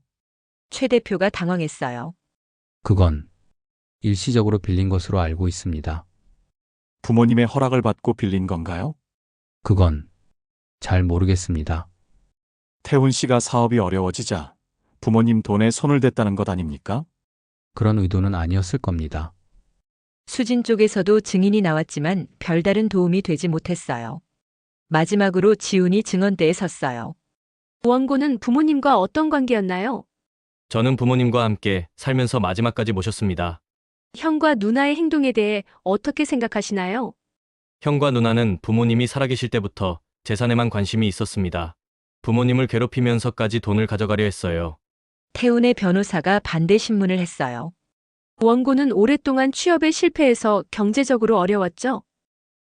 최 대표가 당황했어요. 그건 일시적으로 빌린 것으로 알고 있습니다. 부모님의 허락을 받고 빌린 건가요? 그건 잘 모르겠습니다. 태훈 씨가 사업이 어려워지자 부모님 돈에 손을 댔다는 것 아닙니까? 그런 의도는 아니었을 겁니다. 수진 쪽에서도 증인이 나왔지만 별다른 도움이 되지 못했어요. 마지막으로 지훈이 증언대에 섰어요. 원고는 부모님과 어떤 관계였나요? 저는 부모님과 함께 살면서 마지막까지 모셨습니다. 형과 누나의 행동에 대해 어떻게 생각하시나요? 형과 누나는 부모님이 살아계실 때부터 재산에만 관심이 있었습니다. 부모님을 괴롭히면서까지 돈을 가져가려 했어요. 태훈의 변호사가 반대 신문을 했어요. 원고는 오랫동안 취업에 실패해서 경제적으로 어려웠죠?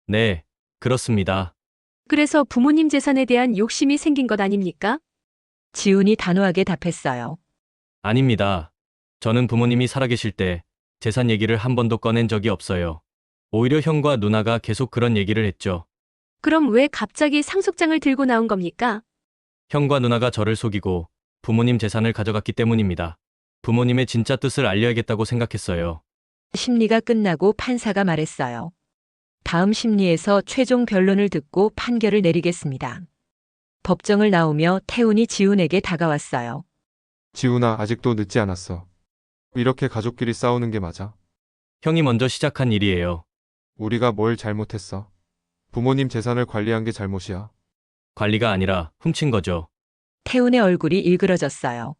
네, 그렇습니다. 그래서 부모님 재산에 대한 욕심이 생긴 것 아닙니까? 지훈이 단호하게 답했어요. 아닙니다. 저는 부모님이 살아계실 때 재산 얘기를 한 번도 꺼낸 적이 없어요. 오히려 형과 누나가 계속 그런 얘기를 했죠. 그럼 왜 갑자기 상속장을 들고 나온 겁니까? 형과 누나가 저를 속이고 부모님 재산을 가져갔기 때문입니다. 부모님의 진짜 뜻을 알려야겠다고 생각했어요. 심리가 끝나고 판사가 말했어요. 다음 심리에서 최종 변론을 듣고 판결을 내리겠습니다. 법정을 나오며 태훈이 지훈에게 다가왔어요. 지훈아, 아직도 늦지 않았어. 이렇게 가족끼리 싸우는 게 맞아? 형이 먼저 시작한 일이에요. 우리가 뭘 잘못했어? 부모님 재산을 관리한 게 잘못이야. 관리가 아니라 훔친 거죠. 태훈의 얼굴이 일그러졌어요.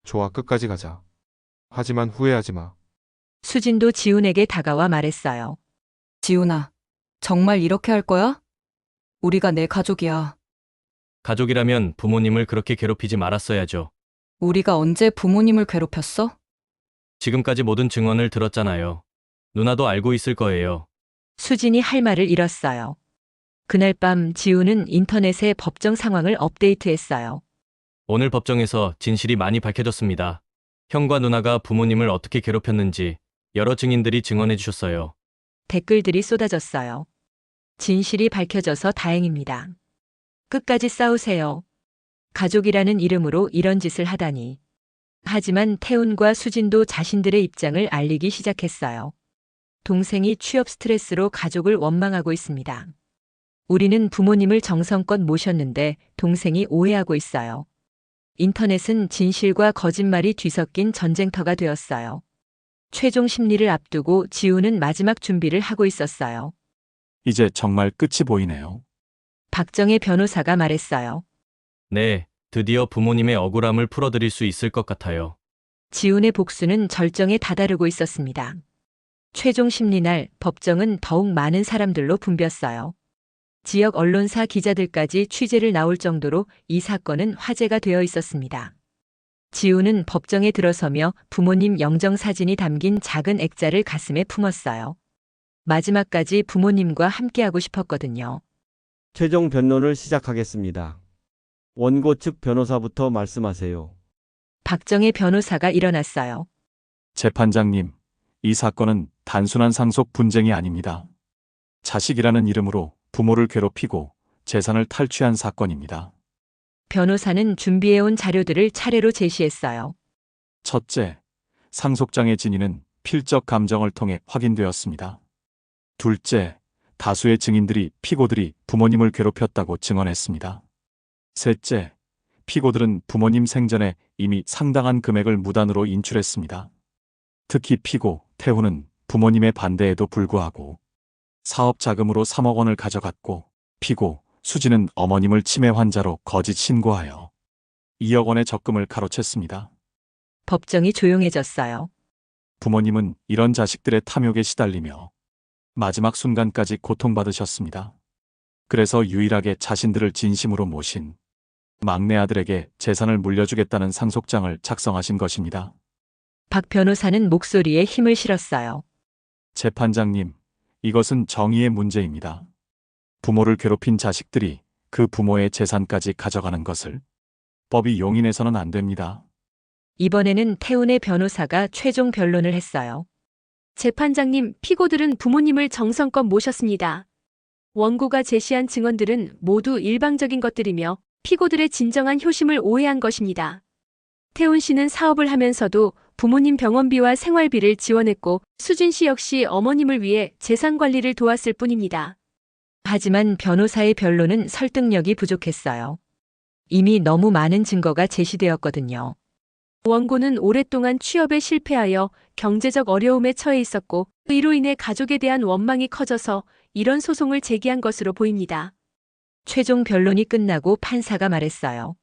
좋아, 끝까지 가자. 하지만 후회하지 마. 수진도 지훈에게 다가와 말했어요. 지훈아, 정말 이렇게 할 거야? 우리가 내 가족이야. 가족이라면 부모님을 그렇게 괴롭히지 말았어야죠. 우리가 언제 부모님을 괴롭혔어? 지금까지 모든 증언을 들었잖아요. 누나도 알고 있을 거예요. 수진이 할 말을 잃었어요. 그날 밤 지훈은 인터넷에 법정 상황을 업데이트했어요. 오늘 법정에서 진실이 많이 밝혀졌습니다. 형과 누나가 부모님을 어떻게 괴롭혔는지 여러 증인들이 증언해 주셨어요. 댓글들이 쏟아졌어요. 진실이 밝혀져서 다행입니다. 끝까지 싸우세요. 가족이라는 이름으로 이런 짓을 하다니. 하지만 태훈과 수진도 자신들의 입장을 알리기 시작했어요. 동생이 취업 스트레스로 가족을 원망하고 있습니다. 우리는 부모님을 정성껏 모셨는데 동생이 오해하고 있어요. 인터넷은 진실과 거짓말이 뒤섞인 전쟁터가 되었어요. 최종 심리를 앞두고 지훈은 마지막 준비를 하고 있었어요. 이제 정말 끝이 보이네요. 박정혜 변호사가 말했어요. 네, 드디어 부모님의 억울함을 풀어드릴 수 있을 것 같아요. 지훈의 복수는 절정에 다다르고 있었습니다. 최종 심리날 법정은 더욱 많은 사람들로 붐볐어요. 지역 언론사 기자들까지 취재를 나올 정도로 이 사건은 화제가 되어 있었습니다. 지훈은 법정에 들어서며 부모님 영정사진이 담긴 작은 액자를 가슴에 품었어요. 마지막까지 부모님과 함께하고 싶었거든요. 최종 변론을 시작하겠습니다. 원고 측 변호사부터 말씀하세요. 박정혜 변호사가 일어났어요. 재판장님, 이 사건은 단순한 상속 분쟁이 아닙니다. 자식이라는 이름으로 부모를 괴롭히고 재산을 탈취한 사건입니다. 변호사는 준비해온 자료들을 차례로 제시했어요. 첫째, 상속장의 진위는 필적 감정을 통해 확인되었습니다. 둘째, 다수의 증인들이 피고들이 부모님을 괴롭혔다고 증언했습니다. 셋째, 피고들은 부모님 생전에 이미 상당한 금액을 무단으로 인출했습니다. 특히 피고 태훈은 부모님의 반대에도 불구하고 사업 자금으로 3억 원을 가져갔고 피고 수진은 어머님을 치매 환자로 거짓 신고하여 2억 원의 적금을 가로챘습니다. 법정이 조용해졌어요. 부모님은 이런 자식들의 탐욕에 시달리며 마지막 순간까지 고통받으셨습니다. 그래서 유일하게 자신들을 진심으로 모신 막내 아들에게 재산을 물려주겠다는 상속장을 작성하신 것입니다. 박 변호사는 목소리에 힘을 실었어요. 재판장님, 이것은 정의의 문제입니다. 부모를 괴롭힌 자식들이 그 부모의 재산까지 가져가는 것을 법이 용인해서는 안 됩니다. 이번에는 태훈의 변호사가 최종 변론을 했어요. 재판장님, 피고들은 부모님을 정성껏 모셨습니다. 원고가 제시한 증언들은 모두 일방적인 것들이며 피고들의 진정한 효심을 오해한 것입니다. 태훈 씨는 사업을 하면서도 부모님 병원비와 생활비를 지원했고 수진 씨 역시 어머님을 위해 재산 관리를 도왔을 뿐입니다. 하지만 변호사의 변론은 설득력이 부족했어요. 이미 너무 많은 증거가 제시되었거든요. 원고는 오랫동안 취업에 실패하여 경제적 어려움에 처해 있었고 이로 인해 가족에 대한 원망이 커져서 이런 소송을 제기한 것으로 보입니다. 최종 변론이 끝나고 판사가 말했어요.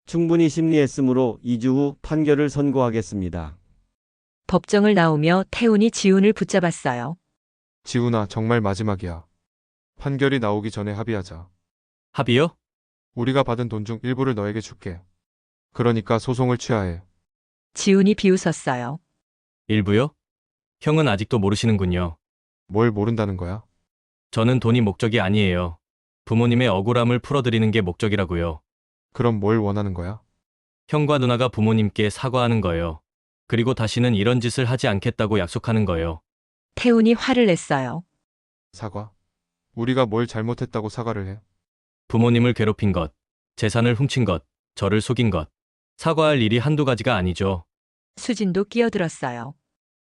충분히 심리했으므로 2주 후 판결을 선고하겠습니다. 법정을 나오며 태훈이 지훈을 붙잡았어요. 지훈아, 정말 마지막이야. 판결이 나오기 전에 합의하자. 합의요? 우리가 받은 돈 중 일부를 너에게 줄게. 그러니까 소송을 취하해. 지훈이 비웃었어요. 일부요? 형은 아직도 모르시는군요. 뭘 모른다는 거야? 저는 돈이 목적이 아니에요. 부모님의 억울함을 풀어드리는 게 목적이라고요. 그럼 뭘 원하는 거야? 형과 누나가 부모님께 사과하는 거예요. 그리고 다시는 이런 짓을 하지 않겠다고 약속하는 거예요. 태훈이 화를 냈어요. 사과? 우리가 뭘 잘못했다고 사과를 해? 부모님을 괴롭힌 것, 재산을 훔친 것, 저를 속인 것. 사과할 일이 한두 가지가 아니죠. 수진도 끼어들었어요.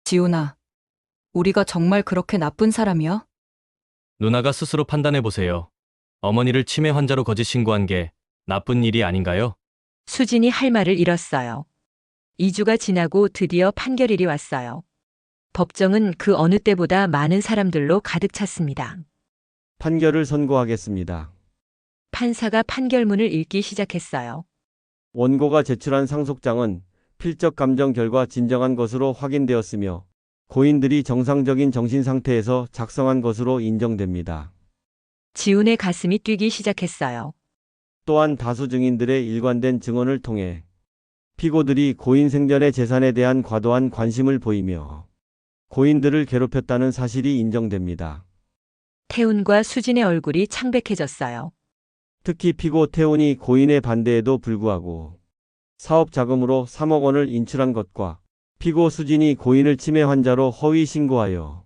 지훈아, 우리가 정말 그렇게 나쁜 사람이야? 누나가 스스로 판단해 보세요. 어머니를 치매 환자로 거짓 신고한 게 나쁜 일이 아닌가요? 수진이 할 말을 잃었어요. 2주가 지나고 드디어 판결일이 왔어요. 법정은 그 어느 때보다 많은 사람들로 가득 찼습니다. 판결을 선고하겠습니다. 판사가 판결문을 읽기 시작했어요. 원고가 제출한 상속장은 필적 감정 결과 진정한 것으로 확인되었으며 고인들이 정상적인 정신 상태에서 작성한 것으로 인정됩니다. 지훈의 가슴이 뛰기 시작했어요. 또한 다수 증인들의 일관된 증언을 통해 피고들이 고인 생전의 재산에 대한 과도한 관심을 보이며 고인들을 괴롭혔다는 사실이 인정됩니다. 태훈과 수진의 얼굴이 창백해졌어요. 특히 피고 태훈이 고인의 반대에도 불구하고 사업 자금으로 3억 원을 인출한 것과 피고 수진이 고인을 치매 환자로 허위 신고하여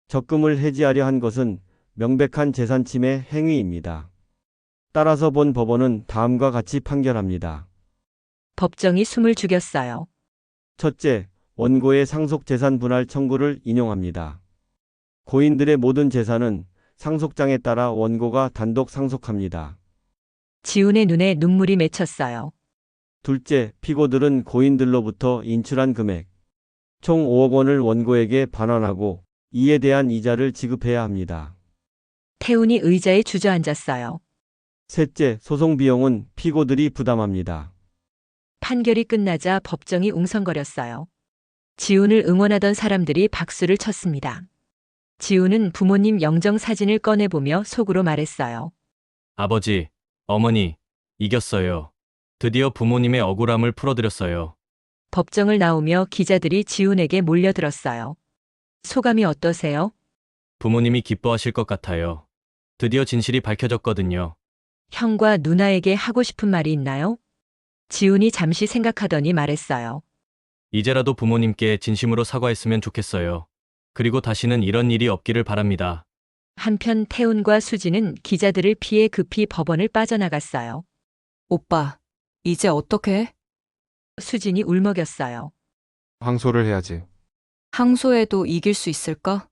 적금을 해지하려 한 것은 명백한 재산 침해 행위입니다. 따라서 본 법원은 다음과 같이 판결합니다. 법정이 숨을 죽였어요. 첫째, 원고의 상속 재산 분할 청구를 인용합니다. 고인들의 모든 재산은 상속장에 따라 원고가 단독 상속합니다. 지훈의 눈에 눈물이 맺혔어요. 둘째, 피고들은 고인들로부터 인출한 금액 총 5억 원을 원고에게 반환하고 이에 대한 이자를 지급해야 합니다. 태훈이 의자에 주저앉았어요. 셋째, 소송 비용은 피고들이 부담합니다. 판결이 끝나자 법정이 웅성거렸어요. 지훈을 응원하던 사람들이 박수를 쳤습니다. 지훈은 부모님 영정 사진을 꺼내보며 속으로 말했어요. 아버지, 어머니, 이겼어요. 드디어 부모님의 억울함을 풀어드렸어요. 법정을 나오며 기자들이 지훈에게 몰려들었어요. 소감이 어떠세요? 부모님이 기뻐하실 것 같아요. 드디어 진실이 밝혀졌거든요. 형과 누나에게 하고 싶은 말이 있나요? 지훈이 잠시 생각하더니 말했어요. 이제라도 부모님께 진심으로 사과했으면 좋겠어요. 그리고 다시는 이런 일이 없기를 바랍니다. 한편 태훈과 수진은 기자들을 피해 급히 법원을 빠져나갔어요. 오빠, 이제 어떻게? 수진이 울먹였어요. 항소를 해야지. 항소해도 이길 수 있을까?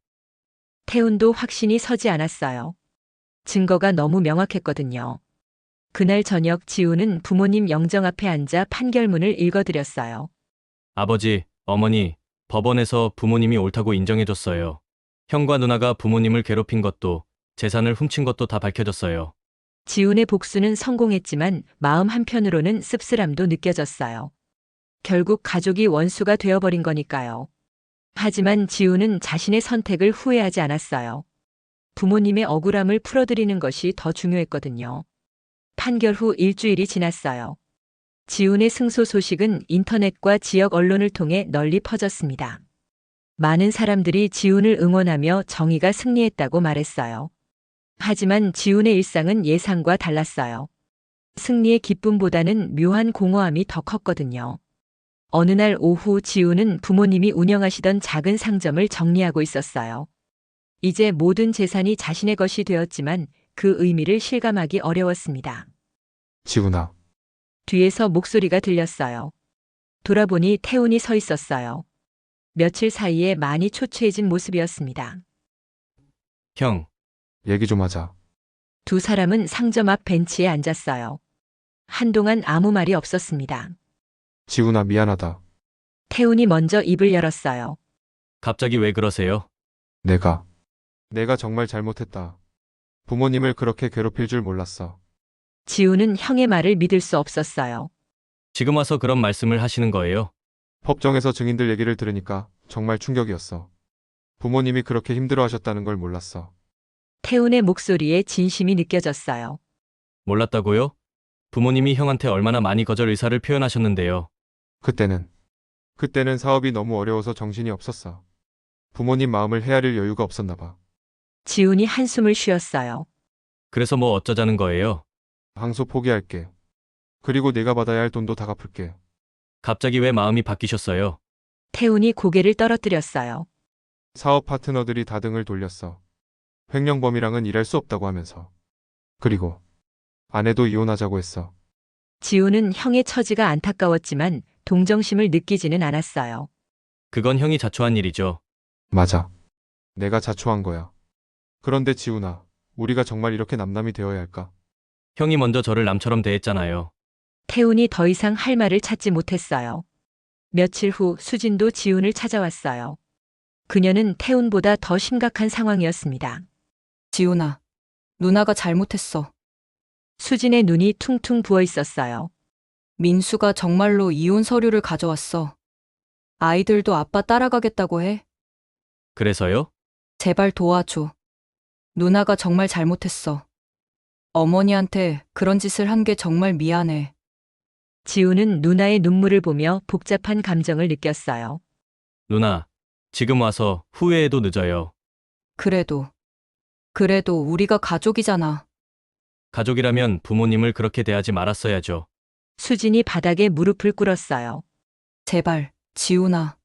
태훈도 확신이 서지 않았어요. 증거가 너무 명확했거든요. 그날 저녁 지훈은 부모님 영정 앞에 앉아 판결문을 읽어드렸어요. 아버지, 어머니, 법원에서 부모님이 옳다고 인정해줬어요. 형과 누나가 부모님을 괴롭힌 것도 재산을 훔친 것도 다 밝혀졌어요. 지훈의 복수는 성공했지만 마음 한편으로는 씁쓸함도 느껴졌어요. 결국 가족이 원수가 되어버린 거니까요. 하지만 지훈은 자신의 선택을 후회하지 않았어요. 부모님의 억울함을 풀어드리는 것이 더 중요했거든요. 판결 후 일주일이 지났어요. 지훈의 승소 소식은 인터넷과 지역 언론을 통해 널리 퍼졌습니다. 많은 사람들이 지훈을 응원하며 정의가 승리했다고 말했어요. 하지만 지훈의 일상은 예상과 달랐어요. 승리의 기쁨보다는 묘한 공허함이 더 컸거든요. 어느 날 오후 지훈은 부모님이 운영하시던 작은 상점을 정리하고 있었어요. 이제 모든 재산이 자신의 것이 되었지만 그 의미를 실감하기 어려웠습니다. 지훈아, 뒤에서 목소리가 들렸어요. 돌아보니 태훈이 서 있었어요. 며칠 사이에 많이 초췌해진 모습이었습니다. 형, 얘기 좀 하자. 두 사람은 상점 앞 벤치에 앉았어요. 한동안 아무 말이 없었습니다. 지훈아, 미안하다. 태훈이 먼저 입을 열었어요. 갑자기 왜 그러세요? 내가 정말 잘못했다. 부모님을 그렇게 괴롭힐 줄 몰랐어. 지훈은 형의 말을 믿을 수 없었어요. 지금 와서 그런 말씀을 하시는 거예요? 법정에서 증인들 얘기를 들으니까 정말 충격이었어. 부모님이 그렇게 힘들어하셨다는 걸 몰랐어. 태훈의 목소리에 진심이 느껴졌어요. 몰랐다고요? 부모님이 형한테 얼마나 많이 거절 의사를 표현하셨는데요. 그때는 사업이 너무 어려워서 정신이 없었어. 부모님 마음을 헤아릴 여유가 없었나 봐. 지훈이 한숨을 쉬었어요. 그래서 뭐 어쩌자는 거예요? 항소 포기할게. 그리고 내가 받아야 할 돈도 다 갚을게. 갑자기 왜 마음이 바뀌셨어요? 태훈이 고개를 떨어뜨렸어요. 사업 파트너들이 다 등을 돌렸어. 횡령범이랑은 일할 수 없다고 하면서. 그리고 아내도 이혼하자고 했어. 지훈은 형의 처지가 안타까웠지만 동정심을 느끼지는 않았어요. 그건 형이 자초한 일이죠. 맞아. 내가 자초한 거야. 그런데 지훈아, 우리가 정말 이렇게 남남이 되어야 할까? 형이 먼저 저를 남처럼 대했잖아요. 태훈이 더 이상 할 말을 찾지 못했어요. 며칠 후 수진도 지훈을 찾아왔어요. 그녀는 태훈보다 더 심각한 상황이었습니다. 지훈아, 누나가 잘못했어. 수진의 눈이 퉁퉁 부어 있었어요. 민수가 정말로 이혼 서류를 가져왔어. 아이들도 아빠 따라가겠다고 해. 그래서요? 제발 도와줘. 누나가 정말 잘못했어. 어머니한테 그런 짓을 한 게 정말 미안해. 지훈은 누나의 눈물을 보며 복잡한 감정을 느꼈어요. 누나, 지금 와서 후회해도 늦어요. 그래도 우리가 가족이잖아. 가족이라면 부모님을 그렇게 대하지 말았어야죠. 수진이 바닥에 무릎을 꿇었어요. 제발, 지훈아.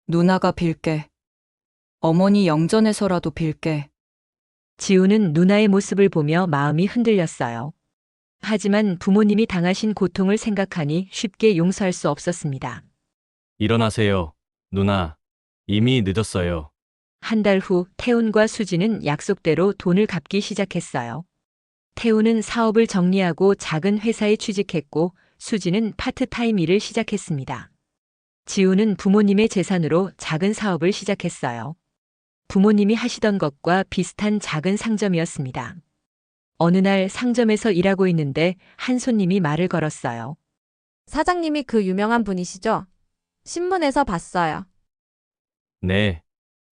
누나가 빌게. 어머니 영전에서라도 빌게. 지훈은 누나의 모습을 보며 마음이 흔들렸어요. 하지만 부모님이 당하신 고통을 생각하니 쉽게 용서할 수 없었습니다. 일어나세요. 누나, 이미 늦었어요. 한 달 후 태훈과 수진은 약속대로 돈을 갚기 시작했어요. 태훈은 사업을 정리하고 작은 회사에 취직했고 수진은 파트타임 일을 시작했습니다. 지훈은 부모님의 재산으로 작은 사업을 시작했어요. 부모님이 하시던 것과 비슷한 작은 상점이었습니다. 어느 날 상점에서 일하고 있는데 한 손님이 말을 걸었어요. 사장님이 그 유명한 분이시죠? 신문에서 봤어요. 네,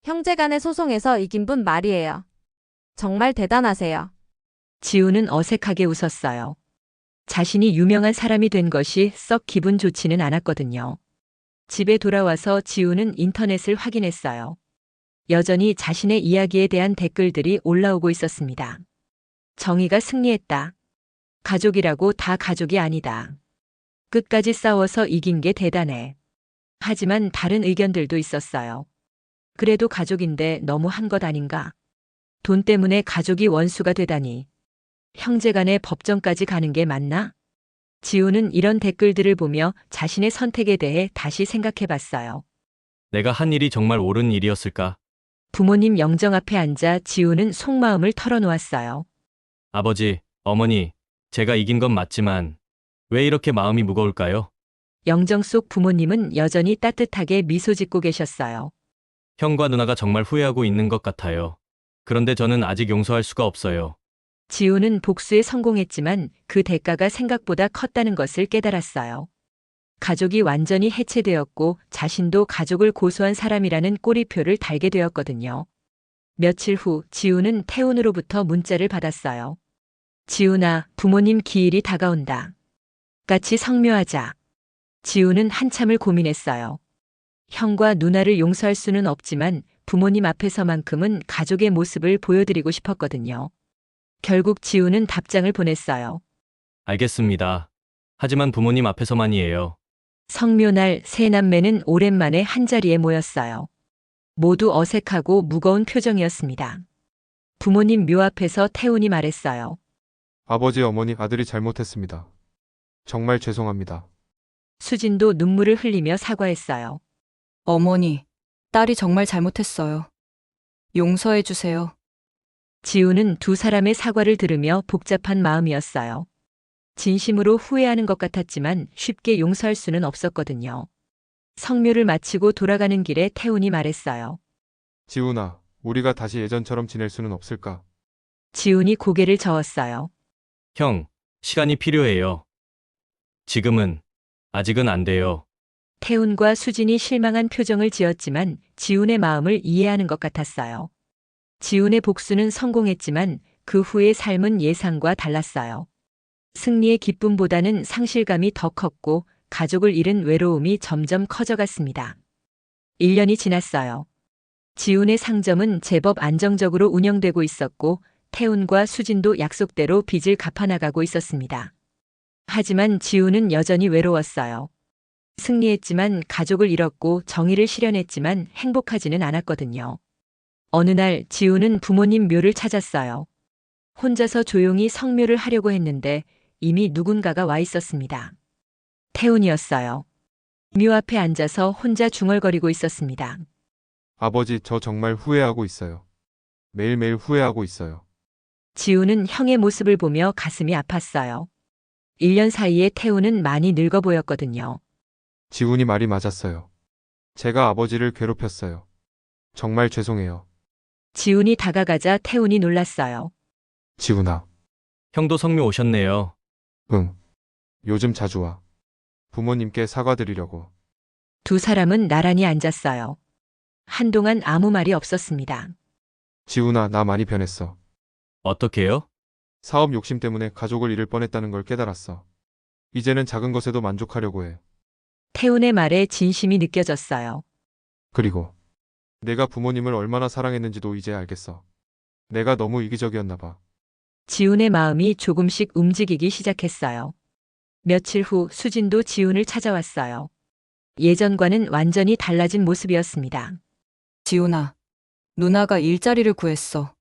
형제간의 소송에서 이긴 분 말이에요. 정말 대단하세요. 지훈은 어색하게 웃었어요. 자신이 유명한 사람이 된 것이 썩 기분 좋지는 않았거든요. 집에 돌아와서 지훈은 인터넷을 확인했어요. 여전히 자신의 이야기에 대한 댓글들이 올라오고 있었습니다. 정의가 승리했다. 가족이라고 다 가족이 아니다. 끝까지 싸워서 이긴 게 대단해. 하지만 다른 의견들도 있었어요. 그래도 가족인데 너무 한 것 아닌가? 돈 때문에 가족이 원수가 되다니. 형제간의 법정까지 가는 게 맞나? 지훈은 이런 댓글들을 보며 자신의 선택에 대해 다시 생각해 봤어요. 내가 한 일이 정말 옳은 일이었을까? 부모님 영정 앞에 앉아 지훈은 속마음을 털어놓았어요. 아버지, 어머니, 제가 이긴 건 맞지만 왜 이렇게 마음이 무거울까요? 영정 속 부모님은 여전히 따뜻하게 미소 짓고 계셨어요. 형과 누나가 정말 후회하고 있는 것 같아요. 그런데 저는 아직 용서할 수가 없어요. 지우는 복수에 성공했지만 그 대가가 생각보다 컸다는 것을 깨달았어요. 가족이 완전히 해체되었고 자신도 가족을 고소한 사람이라는 꼬리표를 달게 되었거든요. 며칠 후 지우는 태훈으로부터 문자를 받았어요. 지우나, 부모님 기일이 다가온다. 같이 성묘하자. 지우는 한참을 고민했어요. 형과 누나를 용서할 수는 없지만 부모님 앞에서만큼은 가족의 모습을 보여드리고 싶었거든요. 결국 지우는 답장을 보냈어요. 알겠습니다. 하지만 부모님 앞에서만이에요. 성묘날 세 남매는 오랜만에 한자리에 모였어요. 모두 어색하고 무거운 표정이었습니다. 부모님 묘 앞에서 태훈이 말했어요. 아버지, 어머니, 아들이 잘못했습니다. 정말 죄송합니다. 수진도 눈물을 흘리며 사과했어요. 어머니, 딸이 정말 잘못했어요. 용서해 주세요. 지우는 두 사람의 사과를 들으며 복잡한 마음이었어요. 진심으로 후회하는 것 같았지만 쉽게 용서할 수는 없었거든요. 성묘를 마치고 돌아가는 길에 태훈이 말했어요. 지훈아, 우리가 다시 예전처럼 지낼 수는 없을까? 지훈이 고개를 저었어요. 형, 시간이 필요해요. 지금은, 아직은 안 돼요. 태훈과 수진이 실망한 표정을 지었지만 지훈의 마음을 이해하는 것 같았어요. 지훈의 복수는 성공했지만 그 후의 삶은 예상과 달랐어요. 승리의 기쁨보다는 상실감이 더 컸고 가족을 잃은 외로움이 점점 커져갔습니다. 1년이 지났어요. 지훈의 상점은 제법 안정적으로 운영되고 있었고 태훈과 수진도 약속대로 빚을 갚아나가고 있었습니다. 하지만 지훈은 여전히 외로웠어요. 승리했지만 가족을 잃었고 정의를 실현했지만 행복하지는 않았거든요. 어느 날 지훈은 부모님 묘를 찾았어요. 혼자서 조용히 성묘를 하려고 했는데 이미 누군가가 와 있었습니다. 태훈이었어요. 묘 앞에 앉아서 혼자 중얼거리고 있었습니다. 아버지, 저 정말 후회하고 있어요. 매일매일 후회하고 있어요. 지훈은 형의 모습을 보며 가슴이 아팠어요. 1년 사이에 태훈은 많이 늙어 보였거든요. 지훈이 말이 맞았어요. 제가 아버지를 괴롭혔어요. 정말 죄송해요. 지훈이 다가가자 태훈이 놀랐어요. 지훈아. 형도 성묘 오셨네요. 응. 요즘 자주 와. 부모님께 사과드리려고. 두 사람은 나란히 앉았어요. 한동안 아무 말이 없었습니다. 지훈아, 나 많이 변했어. 어떻게요? 사업 욕심 때문에 가족을 잃을 뻔했다는 걸 깨달았어. 이제는 작은 것에도 만족하려고 해. 태훈의 말에 진심이 느껴졌어요. 그리고 내가 부모님을 얼마나 사랑했는지도 이제 알겠어. 내가 너무 이기적이었나 봐. 지훈의 마음이 조금씩 움직이기 시작했어요. 며칠 후 수진도 지훈을 찾아왔어요. 예전과는 완전히 달라진 모습이었습니다. 지훈아, 누나가 일자리를 구했어.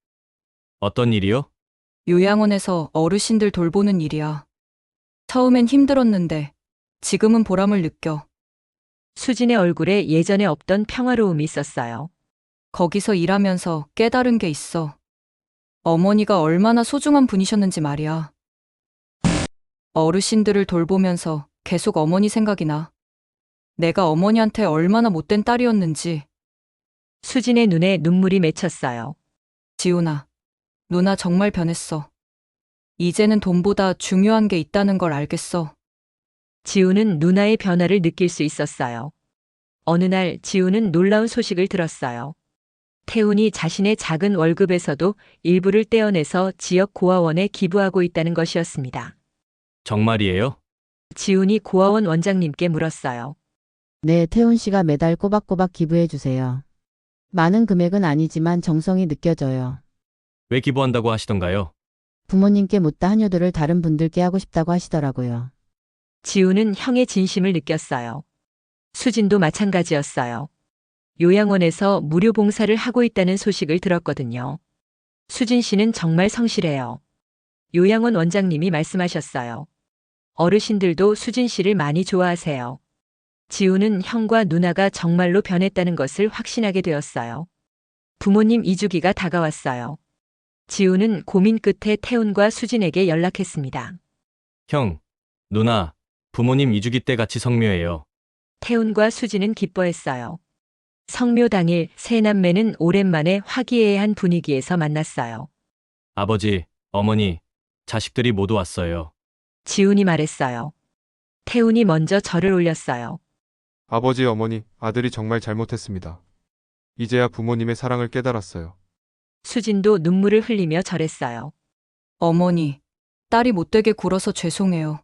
어떤 일이요? 요양원에서 어르신들 돌보는 일이야. 처음엔 힘들었는데 지금은 보람을 느껴. 수진의 얼굴에 예전에 없던 평화로움이 있었어요. 거기서 일하면서 깨달은 게 있어. 어머니가 얼마나 소중한 분이셨는지 말이야. 어르신들을 돌보면서 계속 어머니 생각이 나. 내가 어머니한테 얼마나 못된 딸이었는지. 수진의 눈에 눈물이 맺혔어요. 지훈아, 누나 정말 변했어. 이제는 돈보다 중요한 게 있다는 걸 알겠어. 지훈은 누나의 변화를 느낄 수 있었어요. 어느 날 지훈은 놀라운 소식을 들었어요. 태훈이 자신의 작은 월급에서도 일부를 떼어내서 지역 고아원에 기부하고 있다는 것이었습니다. 정말이에요? 지훈이 고아원 원장님께 물었어요. 네, 태훈 씨가 매달 꼬박꼬박 기부해 주세요. 많은 금액은 아니지만 정성이 느껴져요. 왜 기부한다고 하시던가요? 부모님께 못다 한효도를 다른 분들께 하고 싶다고 하시더라고요. 지훈은 형의 진심을 느꼈어요. 수진도 마찬가지였어요. 요양원에서 무료 봉사를 하고 있다는 소식을 들었거든요. 수진 씨는 정말 성실해요. 요양원 원장님이 말씀하셨어요. 어르신들도 수진 씨를 많이 좋아하세요. 지훈은 형과 누나가 정말로 변했다는 것을 확신하게 되었어요. 부모님 이주기가 다가왔어요. 지훈은 고민 끝에 태훈과 수진에게 연락했습니다. 형, 누나, 부모님 2주기 때 같이 성묘해요. 태훈과 수지는 기뻐했어요. 성묘 당일 세 남매는 오랜만에 화기애애한 분위기에서 만났어요. 아버지, 어머니, 자식들이 모두 왔어요. 지훈이 말했어요. 태훈이 먼저 절을 올렸어요. 아버지, 어머니, 아들이 정말 잘못했습니다. 이제야 부모님의 사랑을 깨달았어요. 수진도 눈물을 흘리며 절했어요. 어머니, 딸이 못되게 굴어서 죄송해요.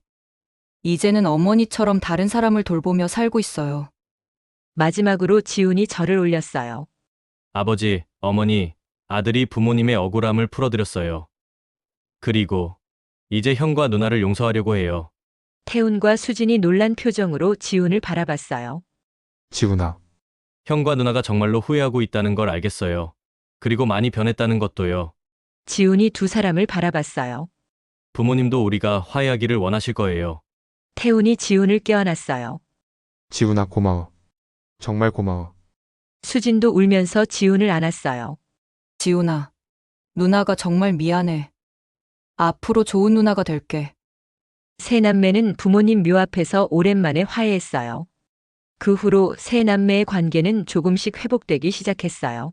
이제는 어머니처럼 다른 사람을 돌보며 살고 있어요. 마지막으로 지훈이 절을 올렸어요. 아버지, 어머니, 아들이 부모님의 억울함을 풀어드렸어요. 그리고 이제 형과 누나를 용서하려고 해요. 태훈과 수진이 놀란 표정으로 지훈을 바라봤어요. 지훈아, 형과 누나가 정말로 후회하고 있다는 걸 알겠어요. 그리고 많이 변했다는 것도요. 지훈이 두 사람을 바라봤어요. 부모님도 우리가 화해하기를 원하실 거예요. 태훈이 지훈을 껴안았어요. 지훈아, 고마워. 정말 고마워. 수진도 울면서 지훈을 안았어요. 지훈아, 누나가 정말 미안해. 앞으로 좋은 누나가 될게. 세 남매는 부모님 묘 앞에서 오랜만에 화해했어요. 그 후로 세 남매의 관계는 조금씩 회복되기 시작했어요.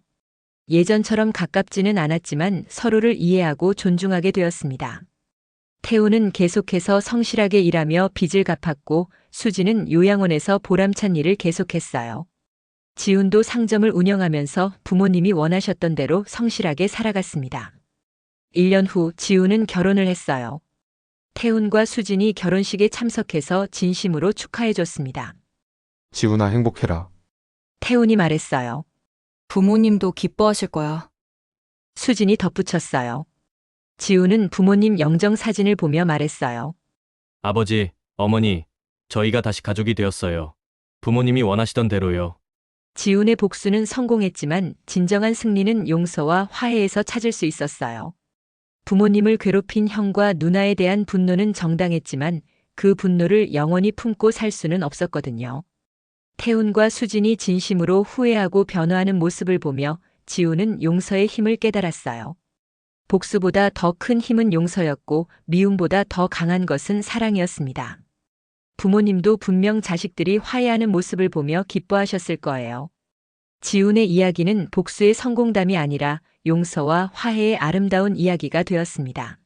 예전처럼 가깝지는 않았지만 서로를 이해하고 존중하게 되었습니다. 태훈은 계속해서 성실하게 일하며 빚을 갚았고 수지는 요양원에서 보람찬 일을 계속했어요. 지훈도 상점을 운영하면서 부모님이 원하셨던 대로 성실하게 살아갔습니다. 1년 후 지훈은 결혼을 했어요. 태훈과 수진이 결혼식에 참석해서 진심으로 축하해줬습니다. 지훈아, 행복해라. 태훈이 말했어요. 부모님도 기뻐하실 거야. 수진이 덧붙였어요. 지훈은 부모님 영정 사진을 보며 말했어요. 아버지, 어머니, 저희가 다시 가족이 되었어요. 부모님이 원하시던 대로요. 지훈의 복수는 성공했지만 진정한 승리는 용서와 화해에서 찾을 수 있었어요. 부모님을 괴롭힌 형과 누나에 대한 분노는 정당했지만 그 분노를 영원히 품고 살 수는 없었거든요. 태훈과 수진이 진심으로 후회하고 변화하는 모습을 보며 지훈은 용서의 힘을 깨달았어요. 복수보다 더 큰 힘은 용서였고 미움보다 더 강한 것은 사랑이었습니다. 부모님도 분명 자식들이 화해하는 모습을 보며 기뻐하셨을 거예요. 지훈의 이야기는 복수의 성공담이 아니라 용서와 화해의 아름다운 이야기가 되었습니다.